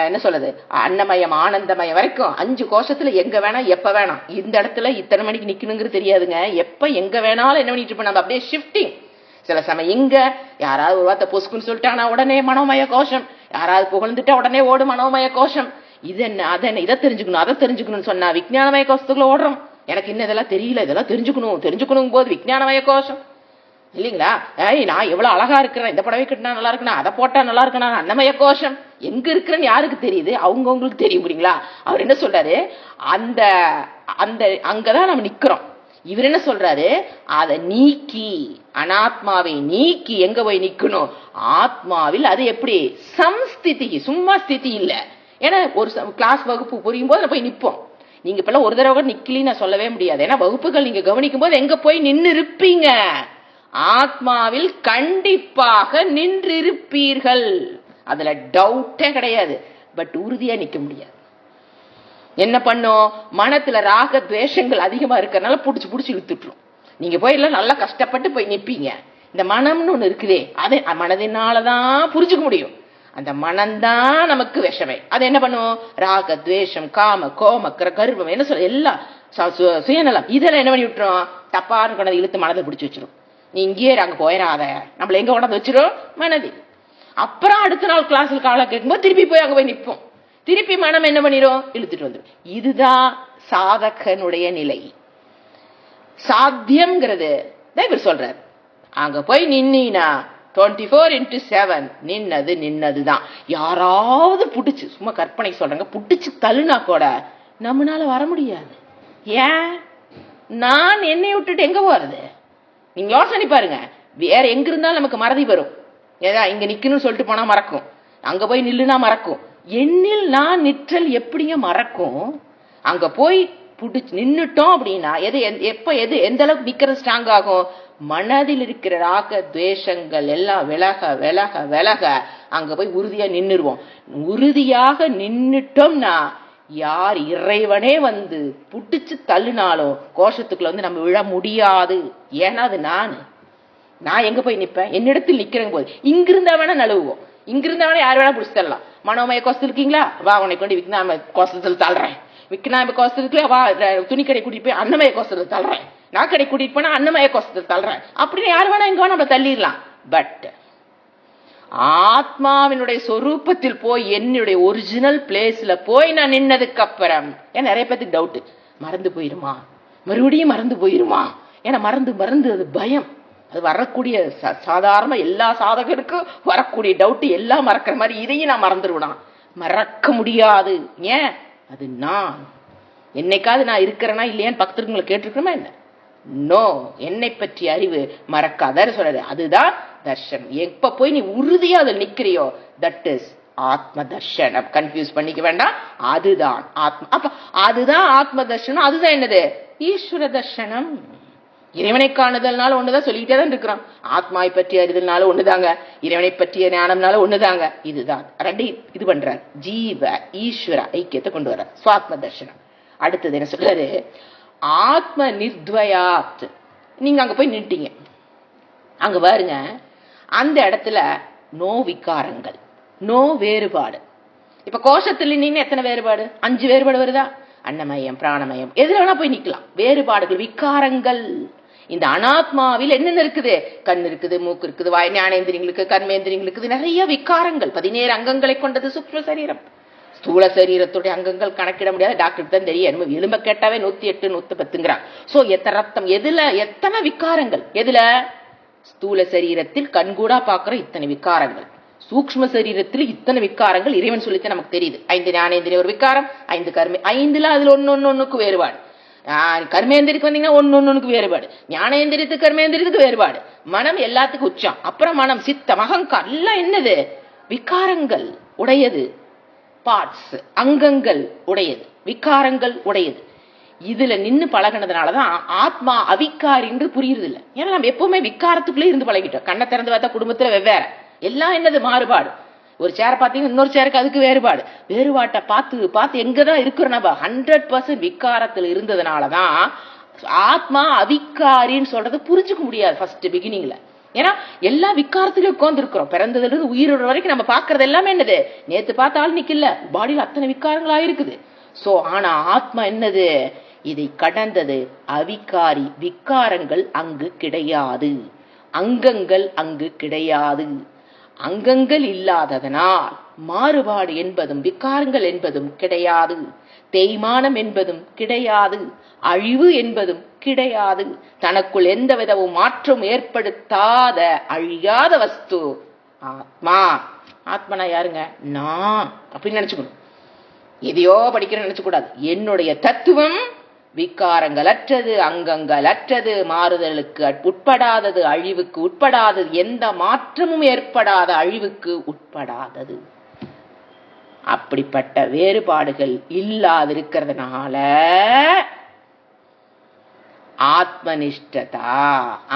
என்ன சொல்றது, அன்னமயம் ஆனந்தமயம் வரைக்கும் 5 கோஷத்துல எங்க வேணா எப்ப வேணாம், இந்த இடத்துல இத்தனை மணிக்கு நிக்கணுங்கிறது தெரியாதுங்க. எப்ப எங்க வேணாலும் என்ன பண்ணிட்டு இருப்போம் நம்ம, அப்படியே ஷிஃப்டிங். சில சமயம் இங்க யாராவது ஒரு வார்த்தை பொசுக்குன்னு சொல்லிட்டாங்கன்னா உடனே மனோமய கோஷம், யாராவது புகழ்ந்துட்டா உடனே ஓடும் மனோமய கோஷம். இது என்ன அது என்ன, இதை தெரிஞ்சுக்கணும் அதை தெரிஞ்சுக்கணும்னு சொன்னா விஞ்ஞானமய கோஷத்துக்குள்ள ஓடுறோம். எனக்கு இன்னும் இதெல்லாம் தெரியல, இதெல்லாம் தெரிஞ்சுக்கணும் போது விஞ்ஞானமய கோஷம் இல்லைங்களா. நான் எவ்வளவு அழகா இருக்கிறேன், இந்த புடவை கட்டினா நல்லா இருக்கணும், அதை போட்டா நல்லா இருக்கணும், அன்னமய கோஷம். எங்க இருக்கிறேன்னு யாருக்கு தெரியுது, அவங்கவுங்களுக்கு தெரியும் புரியுங்களா. அவர் என்ன சொல்றாரு, அந்த அந்த அங்கதான் நம்ம நிக்கிறோம். இவர் என்ன சொல்றாரு, அதை நீக்கி, அனாத்மாவை நீக்கி எங்க போய் நிக்கணும், ஆத்மாவில். அது எப்படி, சம்ஸ்திதி, சும்மா ஸ்திதி இல்ல. ஏன்னா ஒரு கிளாஸ் வகுப்பு புரியும் போது போய் நிப்போம். நீங்க இப்ப ஒரு தடவை நிக்கலின்னு நான் சொல்லவே முடியாது. ஏன்னா வகுப்புகள் நீங்க கவனிக்கும் போது எங்க போய் நின்று இருப்பீங்க, ஆத்மாவில் கண்டிப்பாக நின்றிருப்பீர்கள். அதுல டவுட்டே கிடையாது. பட் உறுதியா நிக்க முடியாது. என்ன பண்ணும், மனத்துல ராக துவேஷங்கள் அதிகமா இருக்கிறதுனால புடிச்சு இழுத்துட்டுரும். நீங்க போய் எல்லாம் நல்லா கஷ்டப்பட்டு போய் நிப்பீங்க. இந்த மனம்னு ஒண்ணு இருக்குதே, அதை மனதினாலதான் புரிஞ்சுக்க முடியும். அந்த மனம்தான் நமக்கு விஷமே. அது என்ன பண்ணும், ராக துவேஷம் காம கோம கர்வம் என்ன சொல்ல எல்லாம் சுயநலம், இதெல்லாம் என்ன பண்ணி விட்டுரும், தப்பான்னு கொண்டாந்து இழுத்து மனதை பிடிச்சி வச்சிரும். நீ இங்கேயே அங்க போயிடாத, நம்மள எங்க கொண்டாந்து வச்சிரும், மனதில். அப்புறம் அடுத்த நாள் கிளாஸ்ல காலை கேட்கும்போது திருப்பி போய் அங்க போய் நிற்போம். திருப்பி மனம் என்ன பண்ணிரும், இழுத்துட்டு வந்துடும். இதுதான் சாதகனுடைய நிலை. சாத்தியம்ங்கிறது இவர் சொல்றாரு, அங்க போய் நின்னா 24/7 நின்னதுதான். யாராவது புடிச்சு, சும்மா கற்பனை சொல்றாங்க, புடிச்சு தள்ளுனா கூட நம்மளால வர முடியாது. ஏன், நான் என்னை விட்டுட்டு எங்க போறது? நீங்க யோசனை பாருங்க. வேற எங்க இருந்தாலும் நமக்கு மறதி வரும். ஏதா இங்க நிக்கணும்னு சொல்லிட்டு போனா மறக்கும், அங்க போய் நில்லுனா மறக்கும். எண்ணில் நான் நிற்றல் எப்படிங்க மறக்கும்? அங்க போய் புடிச்சு நின்னுட்டோம் அப்படின்னா எந்த அளவுக்கு நிக்கிறது ஸ்ட்ராங் ஆகும், மனதில் இருக்கிற ராக துவேஷங்கள் எல்லாம் விலக விலக விலக அங்க போய் உறுதியா நின்னுருவோம். உறுதியாக நின்னுட்டோம்னா யார் இறைவனே வந்து புடிச்சு தள்ளுனாலும் கோஷத்துக்குள்ள நம்ம விழ முடியாது. ஏன்னா அது நான் எங்க போய் நிப்பேன், என்னிடத்தில் நிக்கிறேங்க போது. இங்கிருந்தா வேணா நழுவுவோம், இங்கிருந்தா வேணா யார் வேணா புடிச்சு தள்ளலாம். மனோமய கோஷத்தில் இருக்கீங்களா, வா உன்னை கொண்டு விக்னாம கோஷத்தில் தள்ளுறேன். விக்னாம கோஷத்துல வா, துணிக்கடை கூட்டிட்டு போய் அன்னமய கோஷத்தில் தள்ளுறேன். நான் கடை கூட்டிட்டு போனா அன்னமய கோஷத்தில் தள்ளுறேன். அப்படின்னு யார் வேணா எங்க வேணா நம்ம தள்ளிடலாம். பட் ஆத்மாவினுடைய சொரூபத்தில் போய், என்னுடைய ஒரிஜினல் பிளேஸ்ல போய் நான் நின்னதுக்கு அப்புறம், ஏன் நிறைய பேருக்கு டவுட், மறந்து போயிருமா, மறுபடியும் மறந்து போயிருமா? ஏன்னா மறந்து அது பயம். அது வரக்கூடிய சாதாரண எல்லா சாதகருக்கும் வரக்கூடிய டவுட், எல்லாம் மறக்கிற மாதிரி இதையும் நான் மறந்துடுவேன். மறக்க முடியாது. ஏன், அது நான். என்னைக்காவது நான் இருக்கிறேன்னா இல்லையான்னு பக்கத்துல கேட்டிருக்கணுமா என்ன? நோ, என்னை பற்றி அறிவு மறக்காத சொல்றது. அதுதான் தர்ஷனம். எப்ப போய் நீ உறுதியா அதில் நிக்கிறியோ, தட் இஸ் ஆத்ம தர்ஷனம். கன்ஃபியூஸ் பண்ணிக்க வேண்டாம், அதுதான் ஆத்மா. அப்ப அதுதான் ஆத்ம தர்ஷனம். அதுதான் என்னது, ஈஸ்வர தர்ஷனம். இறைவனை காணுதல்னால ஒண்ணுதான் சொல்லிக்கிட்டே தான் இருக்கிறோம். ஆத்மாவை பற்றி அறிதல்னால ஒண்ணுதாங்க, இறைவனை பற்றிய ஞானம்னால ஒண்ணுதாங்க. இதுதான் ரெண்டு இது பண்றார், ஜீவ ஈஸ்வர ஐக்கியத்தை கொண்டு வர்றார், சுவாத்ம தர்ஷனம். அடுத்தது என்ன சொல்றாரு, ஆத்ம நிர்த்வயாத். நீங்க அங்க போய் நின்ட்டீங்க, அங்க பாருங்க, அந்த இடத்துல நோ விகாரங்கள், நோ வேறுபாடு. இப்ப கோஷத்துல நீங்க எத்தனை வேறுபாடு, 5 வேறுபாடு வருதா? அன்னமயம் பிராணமயம் எதுல வேணா போய் நிக்கலாம். வேறுபாடுகள், விகாரங்கள். இந்த அனாத்மாவில் என்னென்ன இருக்குது, கண் இருக்குது, மூக்கு இருக்குது, வாய், ஞானேந்திரியங்களுக்கு, கர்மேந்திரியங்களுக்கு நிறைய விகாரங்கள். 17 அங்கங்களை கொண்டது சூக்ஷ்ம சரீரம். ஸ்தூல சரீரத்துடைய அங்கங்கள் கணக்கிட முடியாது, டாக்டருக்கு தான் தெரியும். எலும்ப கேட்டாவே 108 110ங்கிறான். சோ ரத்தம் எதுல எத்தனை விகாரங்கள், எதுல ஸ்தூல சரீரத்தில் கண்கூடா பாக்குற இத்தனை விகாரங்கள், சூக்ஷ்ம சரீரத்தில் இத்தனை விகாரங்கள் இறைவன் சொல்லித்தான் நமக்கு தெரியுது. 5 ஞானேந்திரிய ஒரு விகாரம், 5 கர்ம, 5ல அதுல ஒன்னொன்னுக்கு வேறுபாடு. கர்மேந்திரிக்கு வந்தீங்கன்னா ஒன்னொன்னுக்கு வேறுபாடு, ஞானேந்திரியத்துக்கு கர்மேந்திரியத்துக்கு வேறுபாடு, மனம் எல்லாத்துக்கும் உச்சம். அப்புறம் மனம், சித்தம், அகங்காரம் எல்லாம் என்னது, விகாரங்கள் உடையது, பார்ட்ஸ், அங்கங்கள் உடையது, விகாரங்கள் உடையது. இதுல நின்னு பழகினதுனாலதான் ஆத்மா அவிக்காரி என்று புரியுறது இல்லை. ஏன்னா நம்ம எப்பவுமே விகாரத்துக்குள்ளே இருந்து பழகிட்டோம். கண்ணை திறந்து பார்த்தா குடும்பத்துல வெவ்வேறு, எல்லாம் என்னது மாறுபாடு. ஒரு சேரை பார்த்தீங்கன்னா இன்னொரு சேருக்கு அதுக்கு வேறுபாடு. வேறுபாட்டை பார்த்து பார்த்து எங்கதான் இருக்கிறோம் நம்ம, 100% விகாரத்தில் இருந்ததுனாலதான் ஆத்மா அவிக்காரின்னு சொல்றது புரிஞ்சுக்க முடியாது ஃபர்ஸ்ட் பிகினிங்ல. ஏன்னா எல்லா விக்காரத்திலும் உட்கார்ந்து இருக்கிறோம். பிறந்ததுல இருந்து உயிரோட வரைக்கும் நம்ம பாக்குறது எல்லாமே என்னது, நேத்து பார்த்த ஆள் நிக்கல, பாடியில அத்தனை விக்காரங்களா இருக்குது. சோ ஆனா ஆத்மா என்னது, இதை கடந்தது, அவிகாரி. விக்காரங்கள் அங்கு கிடையாது, அங்கங்கள் அங்கு கிடையாது. அங்கங்கள் இல்லாததனால் மாறுபாடு என்பதும் விக்காரங்கள் என்பதும் கிடையாது, தேய்மானம் என்பதும் கிடையாது, அழிவு என்பதும் கிடையாது. தனக்குள் எந்த விதமும் மாற்றம் ஏற்படுத்தாத அழியாத வஸ்து ஆத்மா. ஆத்மனா யாருங்க, நான் அப்படின்னு நினைச்சுக்கணும். எதையோ படிக்கிறேன்னு நினைச்சக்கூடாது. என்னுடைய தத்துவம் விக்காரங்கள் அற்றது, அங்கங்கள் அற்றது, மாறுதலுக்கு உட்படாதது, அழிவுக்கு உட்படாதது, எந்த மாற்றமும் ஏற்படாத அழிவுக்கு உட்படாதது. அப்படிப்பட்ட வேறுபாடுகள் இல்லாதிருக்கிறதுனால ஆத்மனிஷ்டதா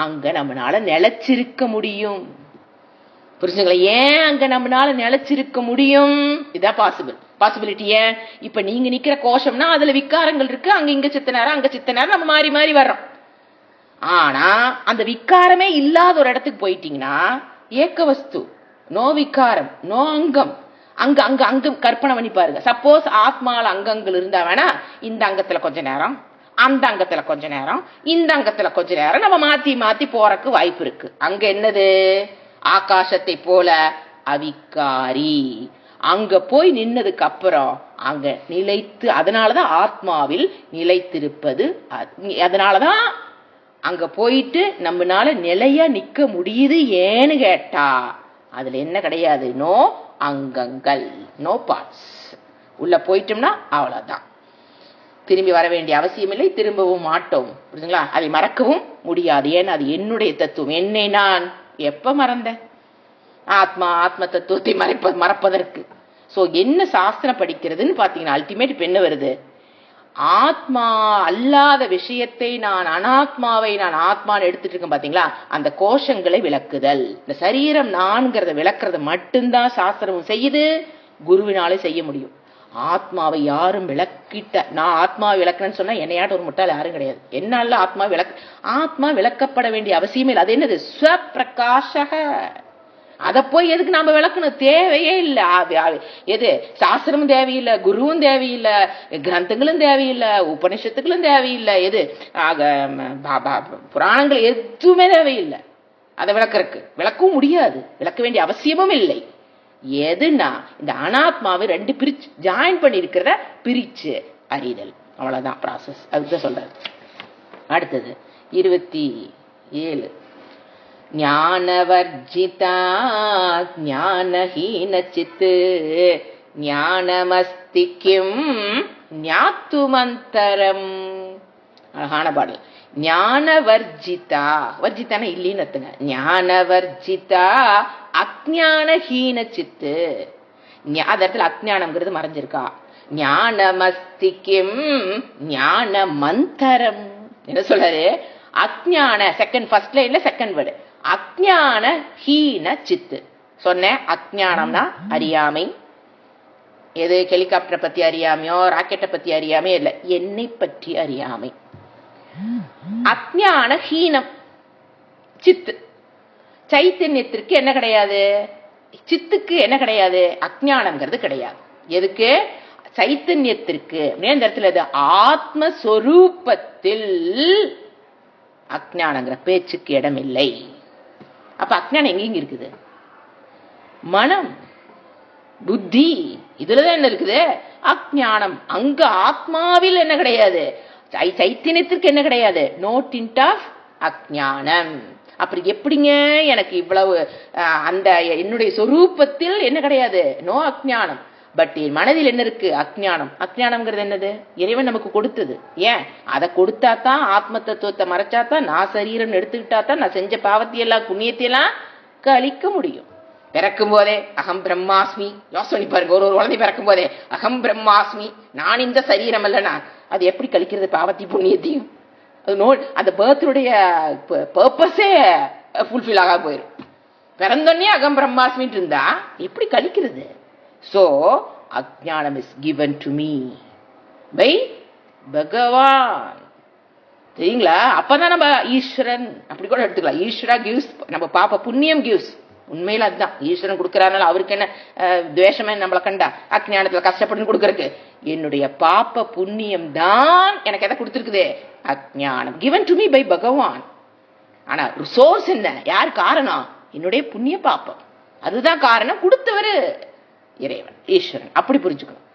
அங்க நம்மளால நிலைச்சிருக்க முடியும். புரிஞ்சுங்களா? ஏன் அங்க நம்மளால நிலைச்சிருக்க முடியும்? இதான் பாசிபிலிட்டி. ஏன் இப்ப நீங்க நிக்கிற கோஷம்னா அதுல விக்காரங்கள் இருக்கு, அங்க இங்க சித்த நேரம் அங்க சித்த நேரம் நம்ம மாறி மாறி வர்றோம். ஆனா அந்த விக்காரமே இல்லாத ஒரு இடத்துக்கு போயிட்டீங்கன்னா ஏக்க வஸ்து, நோ விக்காரம், நோ அங்கம். அங்க அங்க அங்கம் கற்பனை பண்ணி பாருங்க. சப்போஸ் ஆத்மால அங்கங்கள் இருந்தா வேணா இந்த அங்கத்துல கொஞ்ச நேரம், அந்த அங்கத்துல கொஞ்ச நேரம், இந்த அங்கத்துல கொஞ்ச நேரம் நம்ம மாத்தி மாத்தி போறக்கு வாய்ப்பு இருக்கு. அங்க என்னது, ஆகாசத்தை போல அவிக்காரி. அங்க போய் நின்னதுக்கு அப்புறம் அங்க நிலைத்து, அதனாலதான் ஆத்மாவில் நிலைத்திருப்பது. அதனாலதான் அங்க போயிட்டு நம்மளால நிலையா நிக்க முடியுது. ஏன்னு கேட்டா அதுல என்ன கிடையாது, நோ அங்கங்கள், நோ பார்ட்ஸ். உள்ள போயிட்டோம்னா அவ்வளவுதான், திரும்பி வர வேண்டிய அவசியம் இல்லை, திரும்பவும் மாட்டோம். புரியுதுங்களா? அதை மறக்கவும் முடியாது. ஏன்னா அது என்னுடைய தத்துவம். என்னை நான் எப்ப மறந்தேன்? ஆத்ம தத்துவத்தை மறப்பதற்கு. சோ என்ன சாஸ்திரம் படிக்கிறதுன்னு பாத்தீங்கன்னா அல்டிமேட் இப்ப என்ன வருது, ஆத்மா அல்லாத விஷயத்தை நான் அனாத்மாவை நான் ஆத்மான்னு எடுத்துட்டு இருக்கேன் பாத்தீங்களா, அந்த கோஷங்களை விளக்குதல். இந்த சரீரம் நான்கிறத விளக்குறது மட்டும்தான் சாஸ்திரமும் செய்யுது, குருவினாலே செய்ய முடியும். ஆத்மாவை யாரும் விளக்கிட்ட, நான் ஆத்மாவை விளக்குறேன்னு சொன்னா என்னையாட்ட ஒரு முட்டாள் யாரும் கிடையாது. என்னால ஆத்மா விளக்கப்பட வேண்டிய அவசியமே இல்லை. அது என்னது, ஸ்வப்பிரகாஷக. அதை போய் எதுக்கு நாம விளக்கணும்? தேவையே இல்லை. எது சாஸ்திரமும் தேவையில்லை, குருவும் தேவையில்லை, கிரந்தங்களும் தேவையில்லை, உபனிஷத்துக்களும் தேவையில்லை, எது புராணங்கள் எதுவுமே தேவையில்லை. அதை விளக்கவும் முடியாது, விளக்க வேண்டிய அவசியமும் இல்லை. எதுனா இந்த அனாத்மாவை ரெண்டு பிரிச்சு ஜாயின் பண்ணி இருக்கிறத பிரிச்சு அறிதல், அவ்வளவுதான் ப்ராசஸ். அதுதான் சொல்றாரு. அடுத்தது 27. ஞானவர்ஜிதா ஞானஹீன சித் ஞானமஸ்தி கிம் ஞாத்துமந்தரம். அழகான பாடல். ஞானவர்ஜிதா, வர்ஜிதான இல்லைன்னு அர்த்தங்க. ஞானவர்ஜிதா அஜ்ஞானஹீன சித்து. அந்த இடத்துல அஜ்ஞானம்ங்கிறது மறைஞ்சிருக்கா. ஞானமஸ்தி கிம் ஞான மந்தரம். என்ன சொல்றாரு, அஜ்ஞான செகண்ட் ஃபர்ஸ்ட் லைன்ல செகண்ட் வேர்டு அஜ்ஞான ஹீன சித்து. சொன்ன அஜ்ஞானம்னா அறியாமை. எது ஹெலிகாப்டரை பத்தி அறியாமையோ ராக்கெட்டை பத்தி அறியாமையோ இல்ல, என்னை பற்றி அறியாமை. அஜ்ஞான ஹீனம் சித்து. சைத்தன்யத்திற்கு என்ன கிடையாது, சித்துக்கு என்ன கிடையாது, அஜ்ஞானம்ங்கிறது கிடையாது. எதுக்கு, சைத்தன்யத்திற்கு. இந்த இடத்துல ஆத்மஸ்வரூபத்தில் அஜ்ஞானங்கிற பேச்சுக்கு இடம் இல்லை. அப்ப அஜ்ஞானம் எங்க இருக்குது, மனம் புத்தி இதுலதான் என்ன இருக்குது, அஜ்ஞானம். அங்க ஆத்மாவில் என்ன கிடையாது, சைத்தன்யத்திற்கு என்ன கிடையாது, நோ டிண்ட் ஆஃப் அஜ்ஞானம். அப்படி எப்படிங்க எனக்கு இவ்வளவு அந்த என்னுடைய சொரூபத்தில் என்ன கிடையாது, நோ அஜ்ஞானம். பட் என் மனதில் என்ன இருக்கு, அஜ்ஞானம். அஜ்ஞானம்ங்கிறது என்னது, இறைவன் நமக்கு கொடுத்தது. ஏன் அதை கொடுத்தாதான், ஆத்ம தத்துவத்தை மறைச்சாதான், நான் சரீரம் எடுத்துக்கிட்டாதான் நான் செஞ்ச பாவத்தையெல்லாம் புண்ணியத்தையெல்லாம் கழிக்க முடியும். பிறக்கும் போதே அகம் பிரம்மாஸ்மி. யோசனை பாருங்க, ஒரு குழந்தை பிறக்கும் போதே அகம் பிரம்மாஸ்மி, நான் இந்த சரீரம் அல்லனா, அது எப்படி கழிக்கிறது பாவத்தையும் புண்ணியத்தையும்? அந்த பர்த்னுடைய பர்பஸே ஃபுல்ஃபில் ஆக போயிடும். பிறந்தோடனே அகம் பிரம்மாஸ்மின்னு இருந்தா எப்படி கழிக்கிறது? So, Ajnanam is given to me by Bhagavan. சரிங்களா? அப்பதான் நம்ம ஈஸ்வரன் அப்படி கூட எடுத்துக்கலாம். ஈஸ்வரா கிவ்ஸ், நம்ம பாப்ப புண்ணியம் கிவ்ஸ். உண்மையில அதுதான் ஈஸ்வரன் கொடுக்கறாருனால அவருக்கு என்ன துவேஷமே நம்மளை கண்டா அஜ்ஞானத்துல கஷ்டப்பட்டு கொடுக்கறதுக்கு. என்னுடைய பாப்ப புண்ணியம் தான் எனக்கு எதை கொடுத்துருக்குது? அஜ்ஞானம். given to me by பகவான். ஆனா சோர்ஸ் என்ன? யார் காரணம்? என்னுடைய புண்ணிய பாப்பம். அதுதான் காரணம். கொடுத்தவரு இறைவன், ஈஸ்வரன். அப்படி புரிஞ்சுக்கணும்.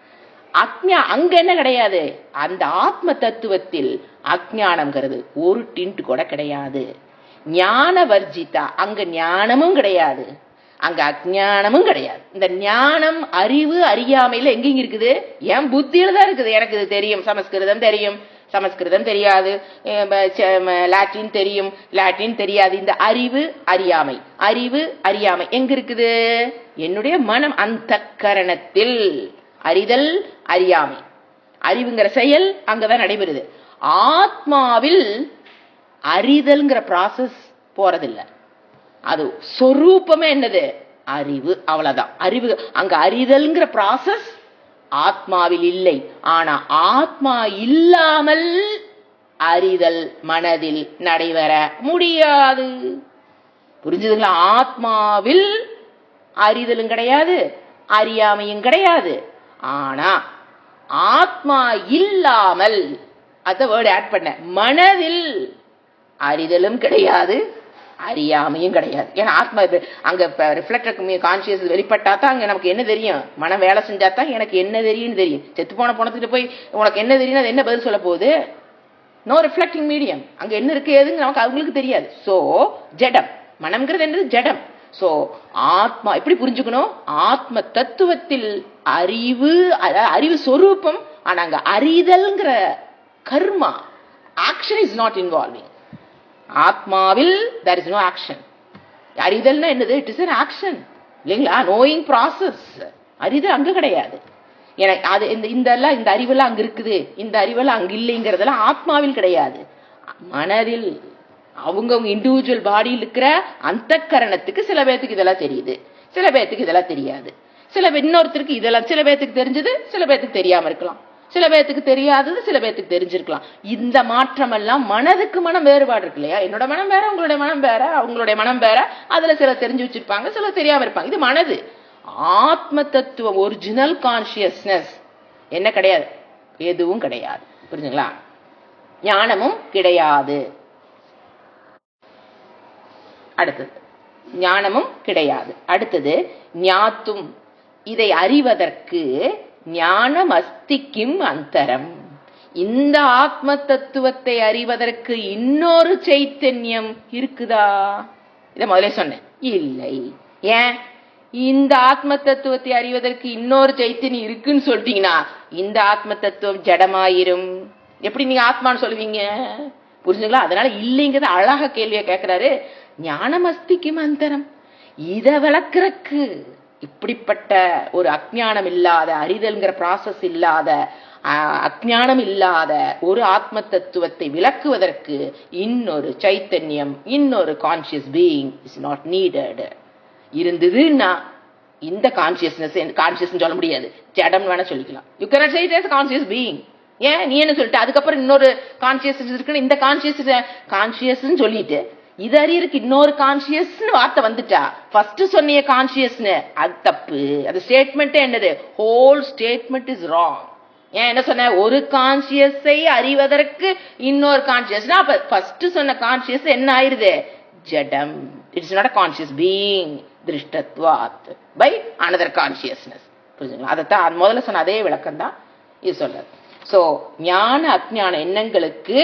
அங்க என்ன கிடையாது? அந்த ஆத்ம தத்துவத்தில் அஜ்ஞானம்ங்கிறது ஒரு டிண்ட் கூட கிடையாது. ஞான வர்ஜிதா, அங்க ஞானமும் கிடையாது, அங்க அஜ்ஞானமும் கிடையாது. இந்த ஞானம் அறிவு அறியாமையில எங்கெங்க இருக்குது? என் புத்தியில தான் இருக்குது. எனக்கு இது தெரியும், சமஸ்கிருதம் தெரியும், சமஸ்கிருதம் தெரியாது, லாட்டின் தெரியும், லாட்டின் தெரியாது. இந்த அறிவு அறியாமை, அறிவு அறியாமை எங்க இருக்குது? என்னுடைய மனம், அந்த கரணத்தில். அறிதல் அறியாமை, அறிவுங்கிற செயல் அங்கதான் நடைபெறுது. ஆத்மாவில் அறிதல்ங்கிற ப்ராசஸ் போறதில்லை. அது சொரூபமே என்னது? அறிவு. அவ்வளவுதான். அறிவு அங்க அறிதல்ங்கிற ப்ராசஸ் ஆத்மாவில் இல்லை. ஆனா ஆத்மா இல்லாமல் அறிதல் மனதில் நடைபெற முடியாது. புரிஞ்சுதுங்களா? ஆத்மாவில் அறிதலும் கிடையாது, அறியாமையும் கிடையாது. ஆனா ஆத்மா இல்லாமல், அத வேர்ட் ஆட் பண்ண, மனதில் அறிதலும் கிடையாது, அறியாமையும் கிடையாது. ஏன்னா ஆத்மா அங்க ரிஃப்ளெக்டர் கான்சியஸ் வெளிப்பட்டா தான் அங்க நமக்கு என்ன தெரியும்? மனம் வேலை செஞ்சா தான் எனக்கு என்ன தெரியும்னு தெரியும். செத்து போன பணத்துட்டு போய் உனக்கு என்ன தெரியும், அது என்ன பதில் சொல்ல போகுது? No reflecting medium. அங்க என்ன இருக்கு ஏதுன்னு நமக்கு அவங்களுக்கு தெரியாது. சோ ஜடம், மனம்ங்கிறது என்னது? ஜடம். சோ ஆத்மா எப்படி புரிஞ்சுக்கணும்? ஆத்ம தத்துவத்தில் அறிவு, அறிவு சொரூபம். ஆனா அங்க அறிதல்ங்கிற கர்மா, ஆக்ஷன் இஸ் நாட் இன்வால்விங். ஆத்மாவில் there is no action. அறிதல்னா என்னது? இட் இஸ் an action இல்லைங்களா? Knowing process. அறிதல் அங்க கிடையாது. எனக்கு அது இந்த அறிவெல்லாம் அங்க இருக்குது, இந்த அறிவெல்லாம் அங்க இல்லைங்கிறதெல்லாம் ஆத்மாவில் கிடையாது. மனதில் அவங்கவுங்க இண்டிவிஜுவல் பாடியில் இருக்கிற அந்த கரணத்துக்கு சில பேர்த்துக்கு இதெல்லாம் தெரியுது, சில பேர்த்துக்கு இதெல்லாம் தெரியாது. இன்னொருத்தருக்கு இதெல்லாம் சில பேர்த்துக்கு தெரிஞ்சது, சில பேர்த்துக்கு தெரியாம இருக்கலாம், சில பேர்த்துக்கு தெரியாதது சில பேர்த்துக்கு தெரிஞ்சிருக்கலாம். இந்த மாற்றம் எல்லாம் மனதுக்கு மனம் வேறுபாடு இருக்கு இல்லையா? என்னோட மனம் வேற, உங்களுடைய மனம் வேற, அவங்களுடைய மனம் வேற. அதுல சில தெரிஞ்சு வச்சிருப்பாங்க, சில தெரியாம இருப்பாங்க. இது மனது. ஆத்ம தத்துவம், ஒரிஜினல் கான்சியஸ்னஸ் என்ன கிடையாது? எதுவும் கிடையாது. புரிஞ்சுங்களா? ஞானமும் கிடையாது. அடுத்தது ஞானமும் கிடையாது. அடுத்தது ஞாத்தும், இதை அறிவதற்கு ஞானம் அஸ்திக்கும் அந்தரம். இந்த ஆத்ம தத்துவத்தை அறிவதற்கு இன்னொரு சைத்தன்யம் இருக்குதா? இத முதலே சொன்னேன், இல்லை. ஏன்? இந்த ஆத்ம தத்துவத்தை அறிவதற்கு இன்னொரு சைத்தன்யம் இருக்குன்னு சொல்லிட்டீங்கன்னா இந்த ஆத்ம தத்துவம் ஜடமாயிரும். எப்படி நீங்க ஆத்மான்னு சொல்லுவீங்க? புரிஞ்சுங்களா? அதனால இல்லைங்கிறது அழகா கேள்வியை கேட்கிறாரு. ஞானம் அஸ்திக்கும் அந்தரம், இத விளக்குறக்கு, இப்படிப்பட்ட ஒரு அஜ்ஞானம் இல்லாத, அறிதல்ங்கிற ப்ராசஸ் இல்லாத, அஜ்ஞானம் இல்லாத ஒரு ஆத்ம தத்துவத்தை விளக்குவதற்கு இன்னொரு சைத்தன்யம், இன்னொரு conscious being is not needed. இருந்ததுன்னா இந்த கான்சியஸ் சொல்ல முடியாது, ஜடம் வேணா சொல்லிக்கலாம். You can say it as conscious being. ஏன் நீ என்ன சொல்லிட்டு அதுக்கப்புறம் இன்னொரு கான்சியஸ் இருக்குன்னு இந்த கான்சியஸ் சொல்லிட்டு இது அறியறதுக்கு இன்னொரு கான்சியஸ் வார்த்தை வந்துட்டா, ஃபர்ஸ்ட் சொன்னிய கான்சியஸ்னு அது தப்பு. அது ஸ்டேட்மெண்ட் என்னது? Whole statement is wrong. ஏன் என்ன சொன்ன? ஒரு கான்சியஸை அறிவதற்கு இன்னொரு கான்சியஸ்னா அப்ப ஃபர்ஸ்ட் சொன்ன கான்சியஸ் என்ன ஆயிருது? ஜடம். It's not a conscious being, திருஷ்டத்வாத் பை another கான்சியஸ்னஸ். புரிஞ்சுங்களா? அதைத்தான் முதல்ல சொன்ன அதே விளக்கம் தான் இது சொல்றது. சோ ஞான அஜ்ஞான எண்ணங்களுக்கு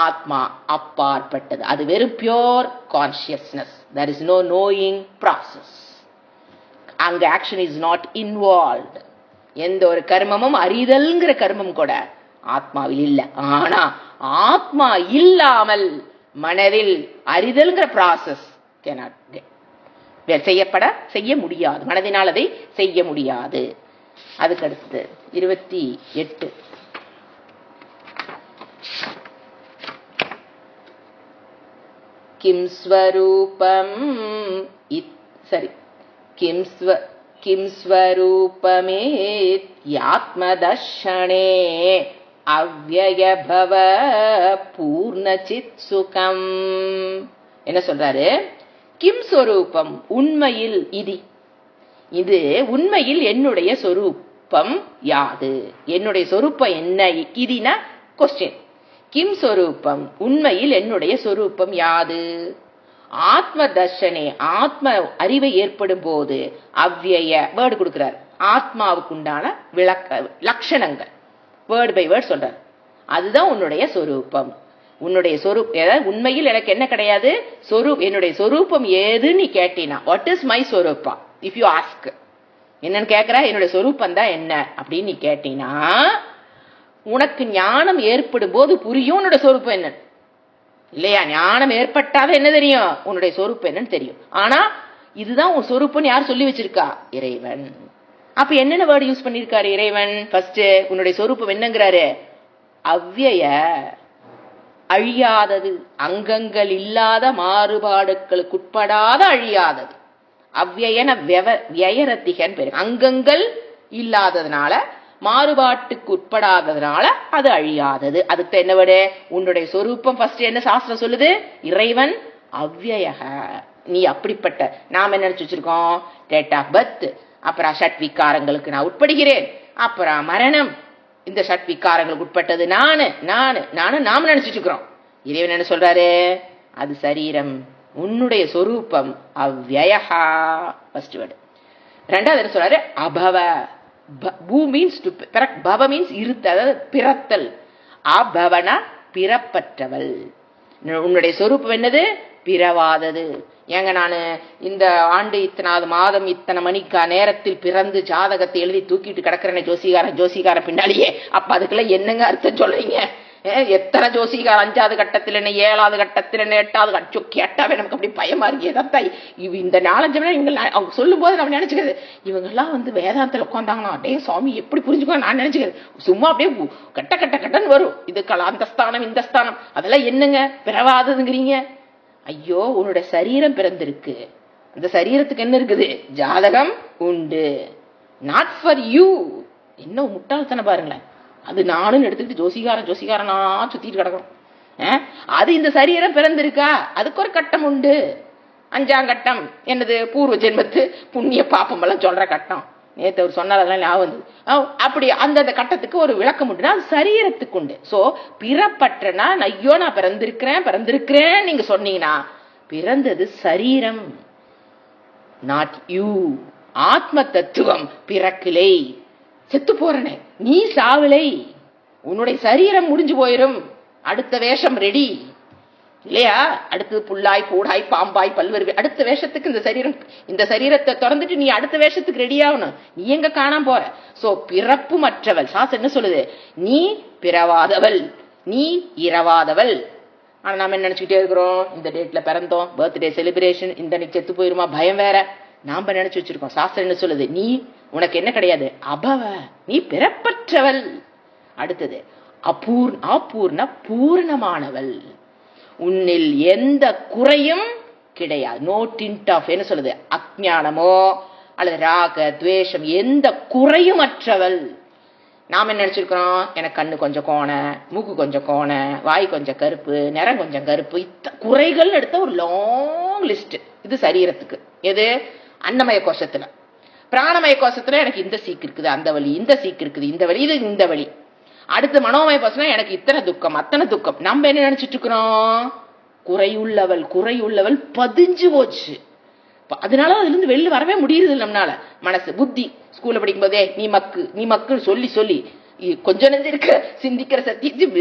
ஆத்மா அப்பாற்பட்டது. அது வெறும் pure consciousness. there is no knowing process. அங்க ஆக்ஷன் இஸ் நாட் இன்வால்வ்ட். எந்த ஒரு கர்மமும், அறிதல்ங்கிற கர்மம் கூட ஆத்மாவில் இல்லை. ஆனா ஆத்மா இல்லாமல் மனதில் அறிதல்ங்கிற ப்ராசஸ் செய்ய முடியாது. மனதினால் அதை செய்ய முடியாது. அதுக்கு அடுத்து 28 கிம் ஸ்வரூபம் கிம் ஸ்வரூபமே யாத்மதர்ஷனே அவ்யயபவ பூர்ணசித் சுகம். என்ன சொல்றாரு? கிம் சொரூபம், உண்மையில் இது உண்மையில் என்னுடைய சொரூபம் யாது? என்னுடைய சொரூபம் என்ன? இதுனா கொஸ்டின். கிம் சொரூபம், உண்மையில் என்னுடைய சொரூபம் யாது? ஆத்ம தர்ஷனே, ஆத்ம அறிவை ஏற்படும் போது அவ்யய வேர்டு கொடுக்கிறார். ஆத்மாவுக்கு உண்டான லட்சணங்கள் வேர்டு பை வேர்டு சொல்றார். அதுதான் உன்னுடைய சொரூபம். உன்னுடைய சொரூபம் உண்மையில் எனக்கு என்ன கிடையாது? என்னுடைய சொரூபம் ஏதுன்னு கேட்டீனா, வாட் இஸ் மை சொரூபா? இஃப் யூ ஆஸ்க், என்னன்னு கேட்கிற, என்னுடைய சொரூபம் தான் என்ன அப்படின்னு நீ கேட்டீனா, உனக்கு ஞானம் ஏற்படும் போது புரியும் உன்னுடைய சொரூபம் என்ன இல்லையா? ஞானம் ஏற்பட்டாத என்ன தெரியும்? உன்னுடைய சொரூபம் என்னன்னு தெரியும். ஆனா இதுதான் உன் சொரூபம் யார் சொல்லி வச்சிருக்கா? இறைவன். அப்ப என்னென்ன வேர்டு யூஸ் பண்ணிருக்காரு இறைவன்? ஃபர்ஸ்ட் உன்னுடைய சொரூபம் என்னங்கிறாரு? அவ்யய, அழியாதது, அங்கங்கள் இல்லாத, மாறுபாடுகளுக்கு உட்படாத, அழியாதது. அவ்யயன வியரத்திகன் பேரு. அங்கங்கள் இல்லாததுனால, மாறுபாட்டுக்கு உட்படாததுனால அது அழியாதது. அதுக்கு என்ன விட உன்னுடைய சொரூபம் ஃபர்ஸ்ட் என்ன சாஸ்திரம் சொல்லுது? இறைவன் அவ்யயக. நீ அப்படிப்பட்ட, நாம என்ன நினைச்சு வச்சிருக்கோம்? டேட் ஆஃப் பர்த், அப்புறம் ஷட் விகாரங்களுக்கு நான் உட்படுகிறேன், அப்புறம் மரணம், இந்த ஷட் விகாரங்களுக்கு உட்பட்டது நாம நினைச்சிட்டு இருக்கிறோம். இறைவன் என்ன சொல்றாரு? அது சரீரம். உன்னுடைய சொரூபம் அவ்யயஹா. First word. ரெண்டாவது என்ன சொல்றாரு? அபவ. பூ மீன்ஸ் டு, பவ மீன்ஸ் இருத்தல், அதாவது பிறத்தல். அபவனா பிறப்பற்றவள். உன்னுடைய சொரூபம் என்னது? பிறவாதது. ஏங்க நானு இந்த ஆண்டு இத்தனாவது மாதம் இத்தனை மணிக்கா நேரத்தில் பிறந்து ஜாதகத்தை எழுதி தூக்கிட்டு கிடக்குறேன்னு ஜோசிகாரன் பின்னாலேயே, அப்ப அதுக்கெல்லாம் என்னங்க அர்த்தம் சொல்றீங்க? எத்தனை ஜோசிகார் 5வது கட்டத்தில் என்ன, 7வது கட்டத்தில் என்ன, 8வது கட்டம் கேட்டாவே நமக்கு அப்படி பயமா இருக்கு. எதத்தாய் இந்த 4-5 மணி இவங்க அவங்க சொல்லும் போது நம்ம நினைச்சுக்கிறது, இவங்கெல்லாம் வேதாந்தத்தில் உட்காந்தாங்கன்னா அடே சுவாமி எப்படி புரிஞ்சுக்கோ நான் நினைச்சுக்கிறது. சும்மா அப்படியே கட்டன்னு வரும். இது அந்த ஸ்தானம் இந்த ஸ்தானம், அதெல்லாம் என்னங்க பிறவாததுங்கிறீங்க? ஐயோ, உன்னோட சரீரம் பிறந்திருக்கு. அந்த சரீரத்துக்கு என்ன இருக்குது? ஜாதகம் உண்டு. Not for you. என்ன முட்டாள்தனை பாருங்களேன். அது நானும் எடுத்துக்கிட்டு ஜோசிகாரனா சுத்திட்டு கிடக்கும். அது இந்த சரீரம் பிறந்திருக்கா, அதுக்கு ஒரு கட்டம் உண்டு. 5ஆம் கட்டம் என்னது? பூர்வ ஜென்மத்து புண்ணிய பாப்பம் எல்லாம் சொல்ற கட்டம். நேற்று அவர் சொன்னார், அதெல்லாம் ஞாபகம் வந்து. அப்படி அந்த கட்டத்துக்கு ஒரு விளக்கம் உண்டுனா அது சரீரத்துக்கு உண்டு. சோ பிறப்பற்றனா, ஐயோ நான் பிறந்திருக்கிறேன் நீங்க சொன்னீங்கன்னா, பிறந்தது சரீரம், நாட் யூ. ஆத்ம தத்துவம் பிறக்கலை, செத்து போறனே, நீ சாவலை. உன்னுடைய சரீரம் முடிஞ்சு போயிரும், அடுத்த வேஷம் ரெடி இல்லையா? அடுத்தது புல்லாய் பூடாய் பாம்பாய் பல்வேறு அடுத்த வேஷத்துக்கு இந்த சரீரத்தை திறந்துட்டு நீ அடுத்த வேஷத்துக்கு ரெடி ஆகணும். நீ எங்க காணாம போற? சோ பிறப்பு மற்றவள். சாஸ்திரம் என்ன சொல்லுது? நீ பிறவாதவள், நீ இரவாதவள். ஆனா நாம என்ன நினைச்சுக்கிட்டே இருக்கிறோம்? இந்த டேட்ல பிறந்தோம், பர்த்டே செலிப்ரேஷன், இந்த செத்து போயிருமா பயம் வேற, நாம நினைச்சு வச்சிருக்கோம். சாஸ்திரம் என்ன சொல்லுது? நீ உனக்கு என்ன கிடையாது? அபவ, நீ பிறப்பற்றவள். அடுத்தது அபூர்ண, பூர்ணமானவள். உன்னில் எந்த குறையும் கிடையாது. நோ டிண்ட் ஆஃப், என்ன சொல்லுது? அஜ்ஞானமோ அல்லது ராக துவேஷம், எந்த குறையும் அற்றவள். நாம என்ன நினைச்சிருக்கிறோம்? எனக்கு கண்ணு கொஞ்சம் கோண, மூக்கு கொஞ்சம் கோண, வாய் கொஞ்சம் கருப்பு, நிறம் கொஞ்சம் கருப்பு, குறைகள் எடுத்த ஒரு லாங் லிஸ்ட். இது சரீரத்துக்கு. எது? அன்னமய கோஷத்துல. பிராணமய கோஷத்துல எனக்கு இந்த சீக்கு இருக்குது, அந்த வலி, இந்த சீக்கு இருக்குது, இந்த வலி, இது இந்த வலி. அடுத்து மனோமய கோஷம், எனக்கு இத்தனை துக்கம் அத்தனை துக்கம். நம்ம என்ன நினைச்சிட்டு இருக்கிறோம்? குறையுள்ளவள் பதிஞ்சு போச்சு. அதனால அதுல இருந்து வெளில வரவே முடியுது நம்மளால. மனசு புத்தி ஸ்கூல்ல படிக்கும் போதே நீ மக்குன்னு சொல்லி கொஞ்சம் நெஞ்சு இருக்க சிந்திக்கிற சத்தியம்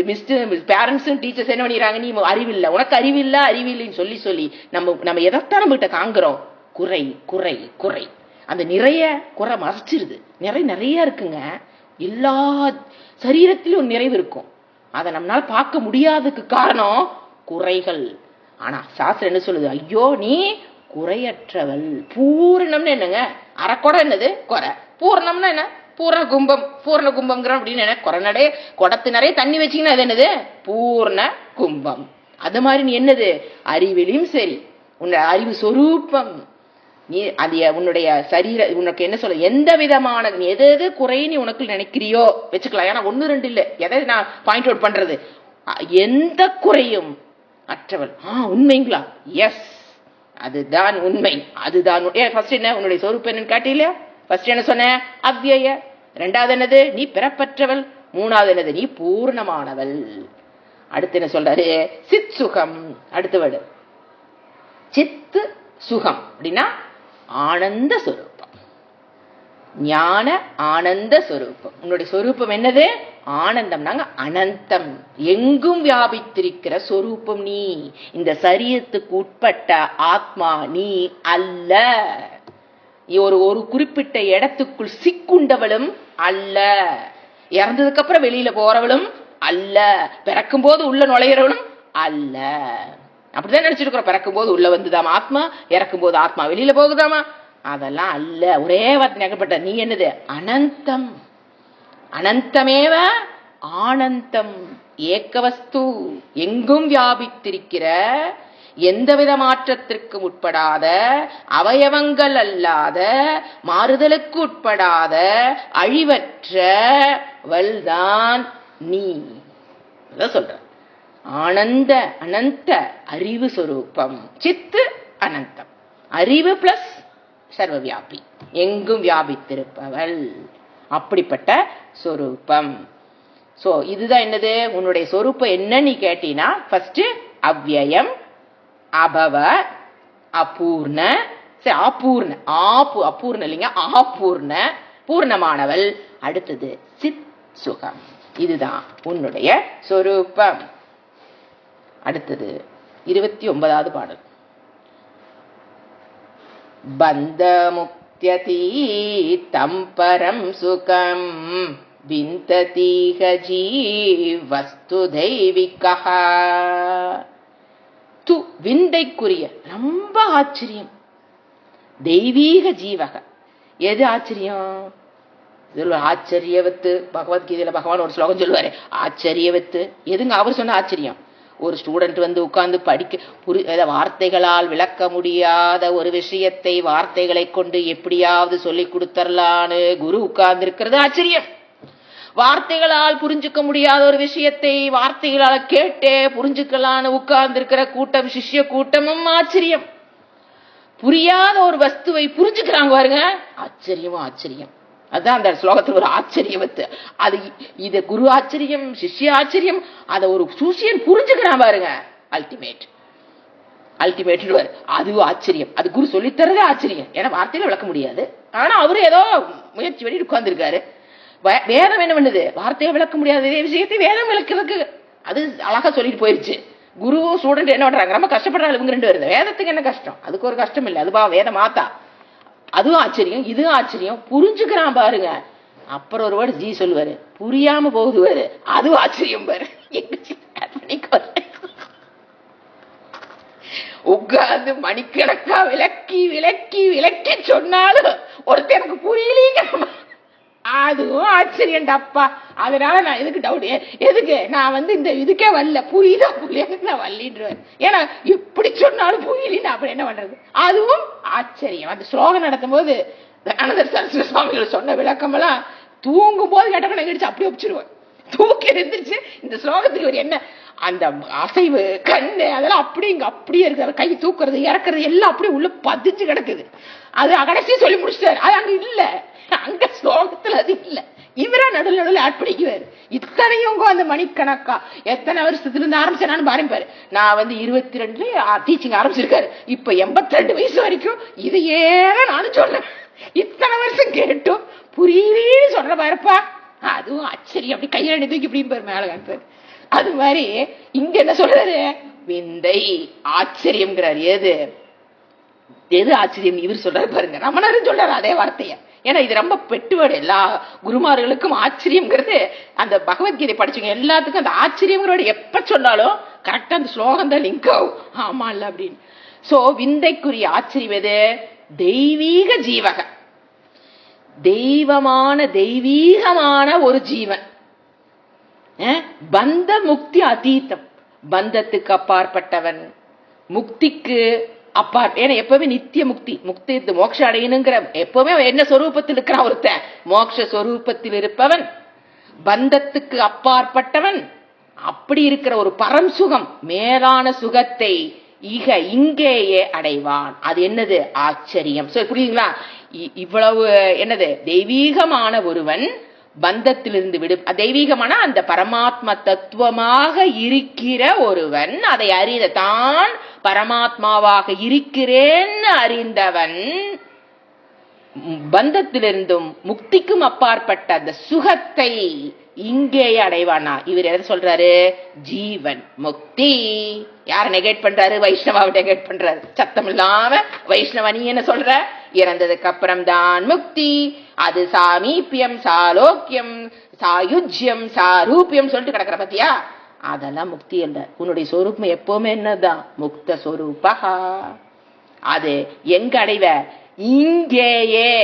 பேரண்ட்ஸ் டீச்சர்ஸ் என்ன பண்ணிடுறாங்க? நீ அறிவில்லை, உனக்கு அறிவில்லைன்னு சொல்லி நம்ம எதைத்தான் நம்ம கிட்ட காங்குறோம்? குறை. அந்த நிறைய குறை மறைச்சிருது. நிறைய இருக்குங்க. எல்லா சரீரத்திலும் ஒரு நிறைவு இருக்கும். அதை நம்மளால பார்க்க முடியாததுக்கு காரணம் குறைகள். ஆனா சாஸ்திரம் என்ன சொல்லுது? ஐயோ நீ குறையற்றவள். பூரணம்னு என்னங்க? அரைக்குடம் என்னது? குறை. பூர்ணம்னா என்ன? பூர்ண கும்பம் அப்படின்னு என்ன? குறை நடை குடத்து நிறைய தண்ணி வச்சீங்கன்னா அது என்னது? பூர்ண கும்பம். அது மாதிரி நீ என்னது? அறிவிலையும் சரி, உன் அறிவு சொரூபம் நீ அது உன்னுடைய சரீர உனக்கு என்ன சொல்ல, எந்த விதமான நீ எது எது குறை நீ உனக்கு நினைக்கிறியோ வச்சுக்கலாம். ஏன்னா 1 2 இல்லை, எதை நான் பாயிண்ட் அவுட் பண்றது, எந்த குறையும் அற்றவள். உண்மைங்களா? எஸ், அதுதான் உண்மை, அதுதான். ஃபர்ஸ்ட் என்ன உன்னுடைய சொரூபம் என்னன்னு காட்டில? ஃபர்ஸ்ட் என்ன சொன்ன? அவ்யய. ரெண்டாவது என்னது? நீ பிறப்பற்றவள். மூணாவது என்னது? நீ பூர்ணமானவள். அடுத்து என்ன சொல்றாரு? சித் சுகம். அடுத்த வேர்டு சித்து சுகம் அப்படின்னா ஆனந்த சொரூபம், ஞான ஆனந்த சொரூபம். உன்னுடைய சொரூபம் என்னது? ஆனந்தம். நாங்க அனந்தம், எங்கும் வியாபித்திருக்கிற சொரூபம் நீ. இந்த சரீரத்துக்கு உட்பட்ட ஆத்மா நீ அல்ல. ஒரு குறிப்பிட்ட இடத்துக்குள் சிக்குண்டவளும் அல்ல, இறந்ததுக்கு அப்புறம் வெளியில போறவளும் அல்ல, பிறக்கும் போது உள்ள நுழையிறவளும் அல்ல. அப்படிதான் நினைச்சிருக்கிறோம். பிறக்கும் போது உள்ள வந்துதாமா ஆத்மா, இறக்கும் போது ஆத்மா வெளியில போகுதாமா, அதெல்லாம் அல்ல. ஒரே வார்த்தை நகப்பட்ட நீ என்னது? அனந்தம். அனந்தமேவ ஆனந்தம், ஏக்கவஸ்து, எங்கும் வியாபித்திருக்கிற, எந்தவித மாற்றத்திற்கு உட்படாத, அவயவங்கள் அல்லாத, மாறுதலுக்கு உட்படாத, அழிவற்றவள்தான் நீ சொல்ற. ஆனந்த அனந்த அறிவு சொரூபம். சித்து அனந்தம், அறிவு பிளஸ் சர்வவியாபி, எங்கும் வியாபித்திருப்பவள், அப்படிப்பட்ட சொரூபம். சோ இதுதான் என்னது உன்னுடைய சொரூபம் என்ன நீ கேட்டீங்கன்னா, ஃபர்ஸ்ட் அவ்யயம், அபவ, அபூர்ண, அபூர்ண, அபூர்ண இல்லைங்க, ஆபூர்ண, பூர்ணமானவள். அடுத்தது சித் சுகம். இதுதான் உன்னுடைய சொரூபம். அடுத்தது 29வது பாடல். பந்த முக்த்யதீதம் பரம் சுகம் விந்ததீஹ ஜீவஸ்து தெய்விகஹ. து விந்தைக்குரிய, ரொம்ப ஆச்சரியம், தெய்வீக ஜீவக. எது ஆச்சரியம்? ஆச்சரியவத்து. பகவத்கீதையில பகவான் ஒரு ஸ்லோகம் சொல்லுவாரு, ஆச்சரியவத்து. எதுங்க அவர் சொன்ன ஆச்சரியம்? ஒரு ஸ்டூடெண்ட் வந்து உட்கார்ந்து படிக்க வார்த்தைகளால் விளக்க முடியாத ஒரு விஷயத்தை வார்த்தைகளை கொண்டு எப்படியாவது சொல்லி கொடுத்தரலான்னு குரு உட்கார்ந்து இருக்கிறது ஆச்சரியம். வார்த்தைகளால் புரிஞ்சுக்க முடியாத ஒரு விஷயத்தை வார்த்தைகளால் கேட்டே புரிஞ்சுக்கலான்னு உட்கார்ந்து இருக்கிற கூட்டம், சிஷ்ய கூட்டமும் ஆச்சரியம். புரியாத ஒரு வஸ்துவை புரிஞ்சுக்கிறாங்க பாருங்க, ஆச்சரியமும் ஆச்சரியம். அதான் அந்த ஸ்லோகத்தில் ஒரு ஆச்சரியவத்து. அது இது குரு ஆச்சரியம், சிஷ்ய ஆச்சரியம். அதை ஒரு சூசியன் புரிஞ்சுக்கிறான் பாருங்க, அல்டிமேட். அல்டிமேட் அது ஆச்சரியம். அது குரு சொல்லித்தரதே ஆச்சரியம். ஏன்னா வார்த்தையில விளக்க முடியாது, ஆனா அவரு ஏதோ முயற்சி பண்ணி உட்கார்ந்து இருக்காரு. வேதம் என்ன பண்ணுது? வார்த்தையை விளக்க முடியாத விஷயத்தை வேதம் விளக்குறதுக்கு அது அழகா சொல்லிட்டு போயிருச்சு. குரு ஸ்டூடெண்ட் என்ன பண்றாங்க? ரொம்ப கஷ்டப்படுறாங்க இவங்க 2 பேரும். வேதத்துக்கு என்ன கஷ்டம்? அதுக்கு ஒரு கஷ்டம் இல்லை, அதுபா வேத மாத்தா. அதுவும் ஆச்சரியம், இதுவும் ஆச்சரியம். புரிஞ்சுக்கிறான் பாருங்க. அப்புறம் ஒரு வேர்டு ஜி சொல்லுவாரு, புரியாம போகுது, அதுவும் ஆச்சரியம் பாரு. உட்கார்ந்து மணிக்கணக்கா விளக்கி விளக்கி விளக்கி சொன்னாலும் ஒருத்தர் எனக்கு புரியலீங்க, அதுவும் ஆச்சரியம்டாப்பா. அதனால நான் எதுக்கு டவுட், எதுக்கு நான் வந்து இந்த இதுக்கே வரல, புரியுதா புரியல நான் வரலின்றேன். ஏன்னா எப்படி சொன்னாலும் புரியலன்னு அப்படி என்ன பண்றது? அதுவும் ஆச்சரியம். அந்த ஸ்லோகம் நடத்தும் போது அனந்தர் சரஸ்வதி சுவாமிகள் சொன்ன விளக்கம் எல்லாம் தூங்கும் போது கேட்டப்ப கடிச்சு அப்படியே வச்சிருவேன். தூக்கி இருந்துச்சு இந்த ஸ்லோகத்துக்கு ஒரு என்ன அந்த அசைவு, கண்ணு, அதெல்லாம் அப்படியே இங்க அப்படியே இருக்கு. கை தூக்குறது இறக்குறது எல்லாம் அப்படியே உள்ள பதிஞ்சு கிடக்குது. அது கடைசியும் சொல்லி முடிச்சிட்டாரு. அது அங்க இல்ல, அங்க ஸ்லோகத்துல அது இல்ல. இவரா நடுவில் நடுவில் ஆட் பண்ணிக்குவாரு. இத்தனையும் அந்த மணிக்கணக்கா எத்தனை வருஷத்துல இருந்து ஆரம்பிச்சானு பாருங்க. நான் வந்து 22 டீச்சிங் ஆரம்பிச்சிருக்காரு. இப்ப 82 வயசு வரைக்கும் இதையே நானும் சொல்றேன். இத்தனை வருஷம் கேட்டும் புரியலன்னு சொல்ற பாருப்பா, அதுவும் ஆச்சரியம். அப்படி கையில தூக்கி இப்படி பாரு மேல காண்பாரு. அது மாதிரி இங்க என்ன சொல்றாரு? விந்தை ஆச்சரியம்ங்கிறார். எது எது ஆச்சரியம் இவர் சொல்றாரு பாருங்க. ரமணரும் சொல்றாரு அதே வார்த்தைய. ஏன்னா இது ரொம்ப பெட்டுவேடு. எல்லா குருமார்களுக்கும் ஆச்சரியம்ங்கிறது, அந்த பகவத்கீதை படிச்சவங்க எல்லாத்துக்கும் அந்த ஆச்சரியம்ங்கிறோட எப்ப சொன்னாலும் கரெக்டா அந்த ஸ்லோகம் தான் லிங்க் ஆகும். ஆமா இல்ல அப்படின்னு. சோ விந்தைக்குரிய ஆச்சரியம் எது? தெய்வீக ஜீவக, தெய்வமான தெய்வீகமான ஒரு ஜீவன். பந்த முக்தி அதீதம், பந்தத்துக்கு அப்பாற்பட்டவன், முக்திக்கு ஏன்னா எப்பவுமே நித்திய முக்தி, முக்தி மோட்சம் அடையணுங்கிற எப்பவுமே என்ன சொரூபத்தில் இருக்கிறான் ஒருத்தன், மோட்ச சொரூபத்தில் இருப்பவன், பந்தத்துக்கு அப்பாற்பட்டவன். அப்படி இருக்கிற ஒரு பரம் சுகம், மேலான சுகத்தை இங்கேயே அடைவான். அது என்னது? ஆச்சரியம். புரியுதுங்களா? இவ்வளவு என்னது? தெய்வீகமான ஒருவன் பந்தத்திலிருந்து தெய்வீகமான அந்த பரமாத்மா தத்துவமாக இருக்கிற ஒருவன், அதை அறிந்த தான் பரமாத்மாவாக இருக்கிறேன்னு அறிந்தவன் பந்தத்திலிருந்தும் முக்திக்கும் அப்பாற்பட்ட அந்த சுகத்தை இங்கேயே அடைவானா. இவர் எதை சொல்றாரு? ஜீவன் முக்தி. யார நெகேட் பண்றாரு? வைஷ்ணவாவை நெகேட் பண்றாரு. சத்தம் இல்லாம வைஷ்ணவ நீ என்ன சொல்ற? இறந்ததுக்கு அப்புறம் தான் முக்தி, அது சாமீபியம், சாலோக்கியம், சாயுஜ்யம், சாரூபியம் சொல்லிட்டு கிடக்குற பத்தியா? அதெல்லாம் முக்தி அல்ல. உன்னுடைய சொரூபம் எப்பவுமே என்னதான்? முக்த சொரூபா. அது எங்க அடைவ? இங்கேயே.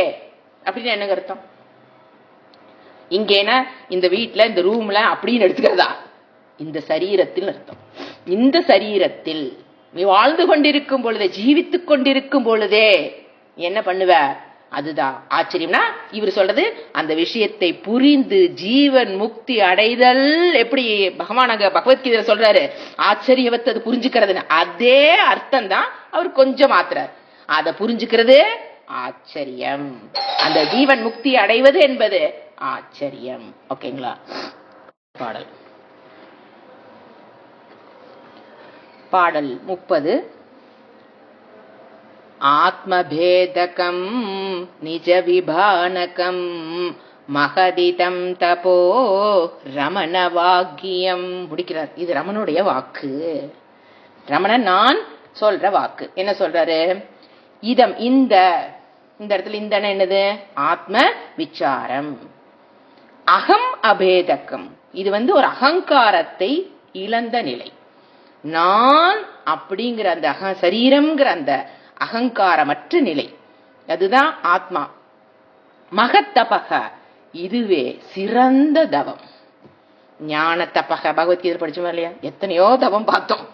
அப்படின்னு என்னங்க அர்த்தம்? இங்கேனா இந்த வீட்டுல, இந்த ரூம்ல அப்படின்னு எடுத்துக்கிறதா? இந்த சரீரத்தில் அர்த்தம். இந்த சரீரத்தில் நீ வாழ்ந்து கொண்டிருக்கும் பொழுதே, ஜீவித்துக் கொண்டிருக்கும் பொழுதே என்ன பண்ணுவ? அதுதான் ஆச்சரியம்னா இவர் சொல்றது. அந்த விஷயத்தை புரிந்து ஜீவன் முக்தி அடைதல் எப்படி பகவான் அங்க பகவத்கீதை சொல்றாரு, ஆச்சரியவத்தை அது புரிஞ்சுக்கிறதுன்னு. அதே அர்த்தம் தான் அவர் கொஞ்சம் மாத்துறார். அதை புரிஞ்சுக்கிறது ஆச்சரியம். அந்த ஜீவன் முக்தி அடைவது என்பது ஆச்சரியம். ஓகேங்களா? பாடல் பாடல் 30. ஆத்மபேதகம் நிஜ விபானகம் மகதிதம் தபோ ரமண வாக்கியம். முடிக்கிறார். இது ரமனுடைய வாக்கு. ரமணன் நான் சொல்ற வாக்கு. என்ன சொல்றாரு? இதம் இந்த இடத்துல இந்த என்னது? ஆத்ம விசாரம். அகம் அபேதகம். இது ஒரு அகங்காரத்தை இழந்த நிலை. நான் அப்படிங்கிற அந்த சரீரம்ங்கிற அந்த அகங்காரமற்ற நிலை, அதுதான் ஆத்மா. மகத்தபக, இதுவே சிறந்த தவம். ஞான தபக பகவத்கீதை படிச்சோமா இல்லையா? எத்தனையோ தவம் பார்த்தோம்.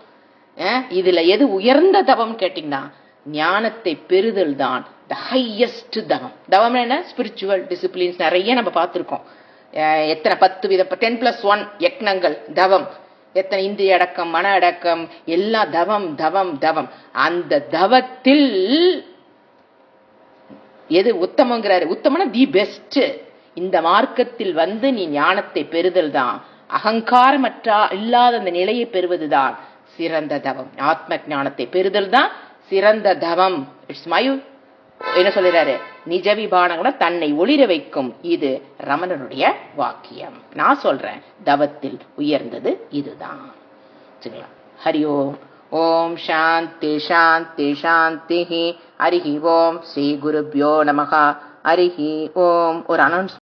இதுல எது உயர்ந்த தவம் கேட்டீங்கன்னா ஞானத்தை பெறுதல் தான் த ஹையஸ்ட் தவம். தவம் என்ன? ஸ்பிரிச்சுவல் டிசிப்ளின்ஸ் நிறைய நம்ம பார்த்திருக்கோம். எத்தனை 10 வித 10+1 யக்னங்கள் தவம், எத்தனை இந்திய அடக்கம், மன அடக்கம், எல்லா தவம் தவம் தவம். அந்த தவத்தில் எது உத்தமங்கிறாரு? உத்தமனா தி பெஸ்ட். இந்த மார்க்கத்தில் நீ ஞானத்தை பெறுதல் தான், அகங்காரமற்ற இல்லாத அந்த நிலையை பெறுவதுதான் சிறந்த தவம். ஆத்ம ஞானத்தை பெறுதல் தான் சிறந்த தவம். இட்ஸ் மை என்ன சொல்றாரு? நிஜ விபானங்களை தன்னை ஒளிர வைக்கும். இது ரமணனுடைய வாக்கியம். நான் சொல்றேன் தவத்தில் உயர்ந்தது இதுதான். ஹரி ஓம். ஓம் சாந்தி சாந்தி சாந்தி. ஹரி ஓம். ஸ்ரீ குருப்யோ நமஹ. ஹரி ஓம். ஒரு அனௌன்ஸ்மெண்ட்.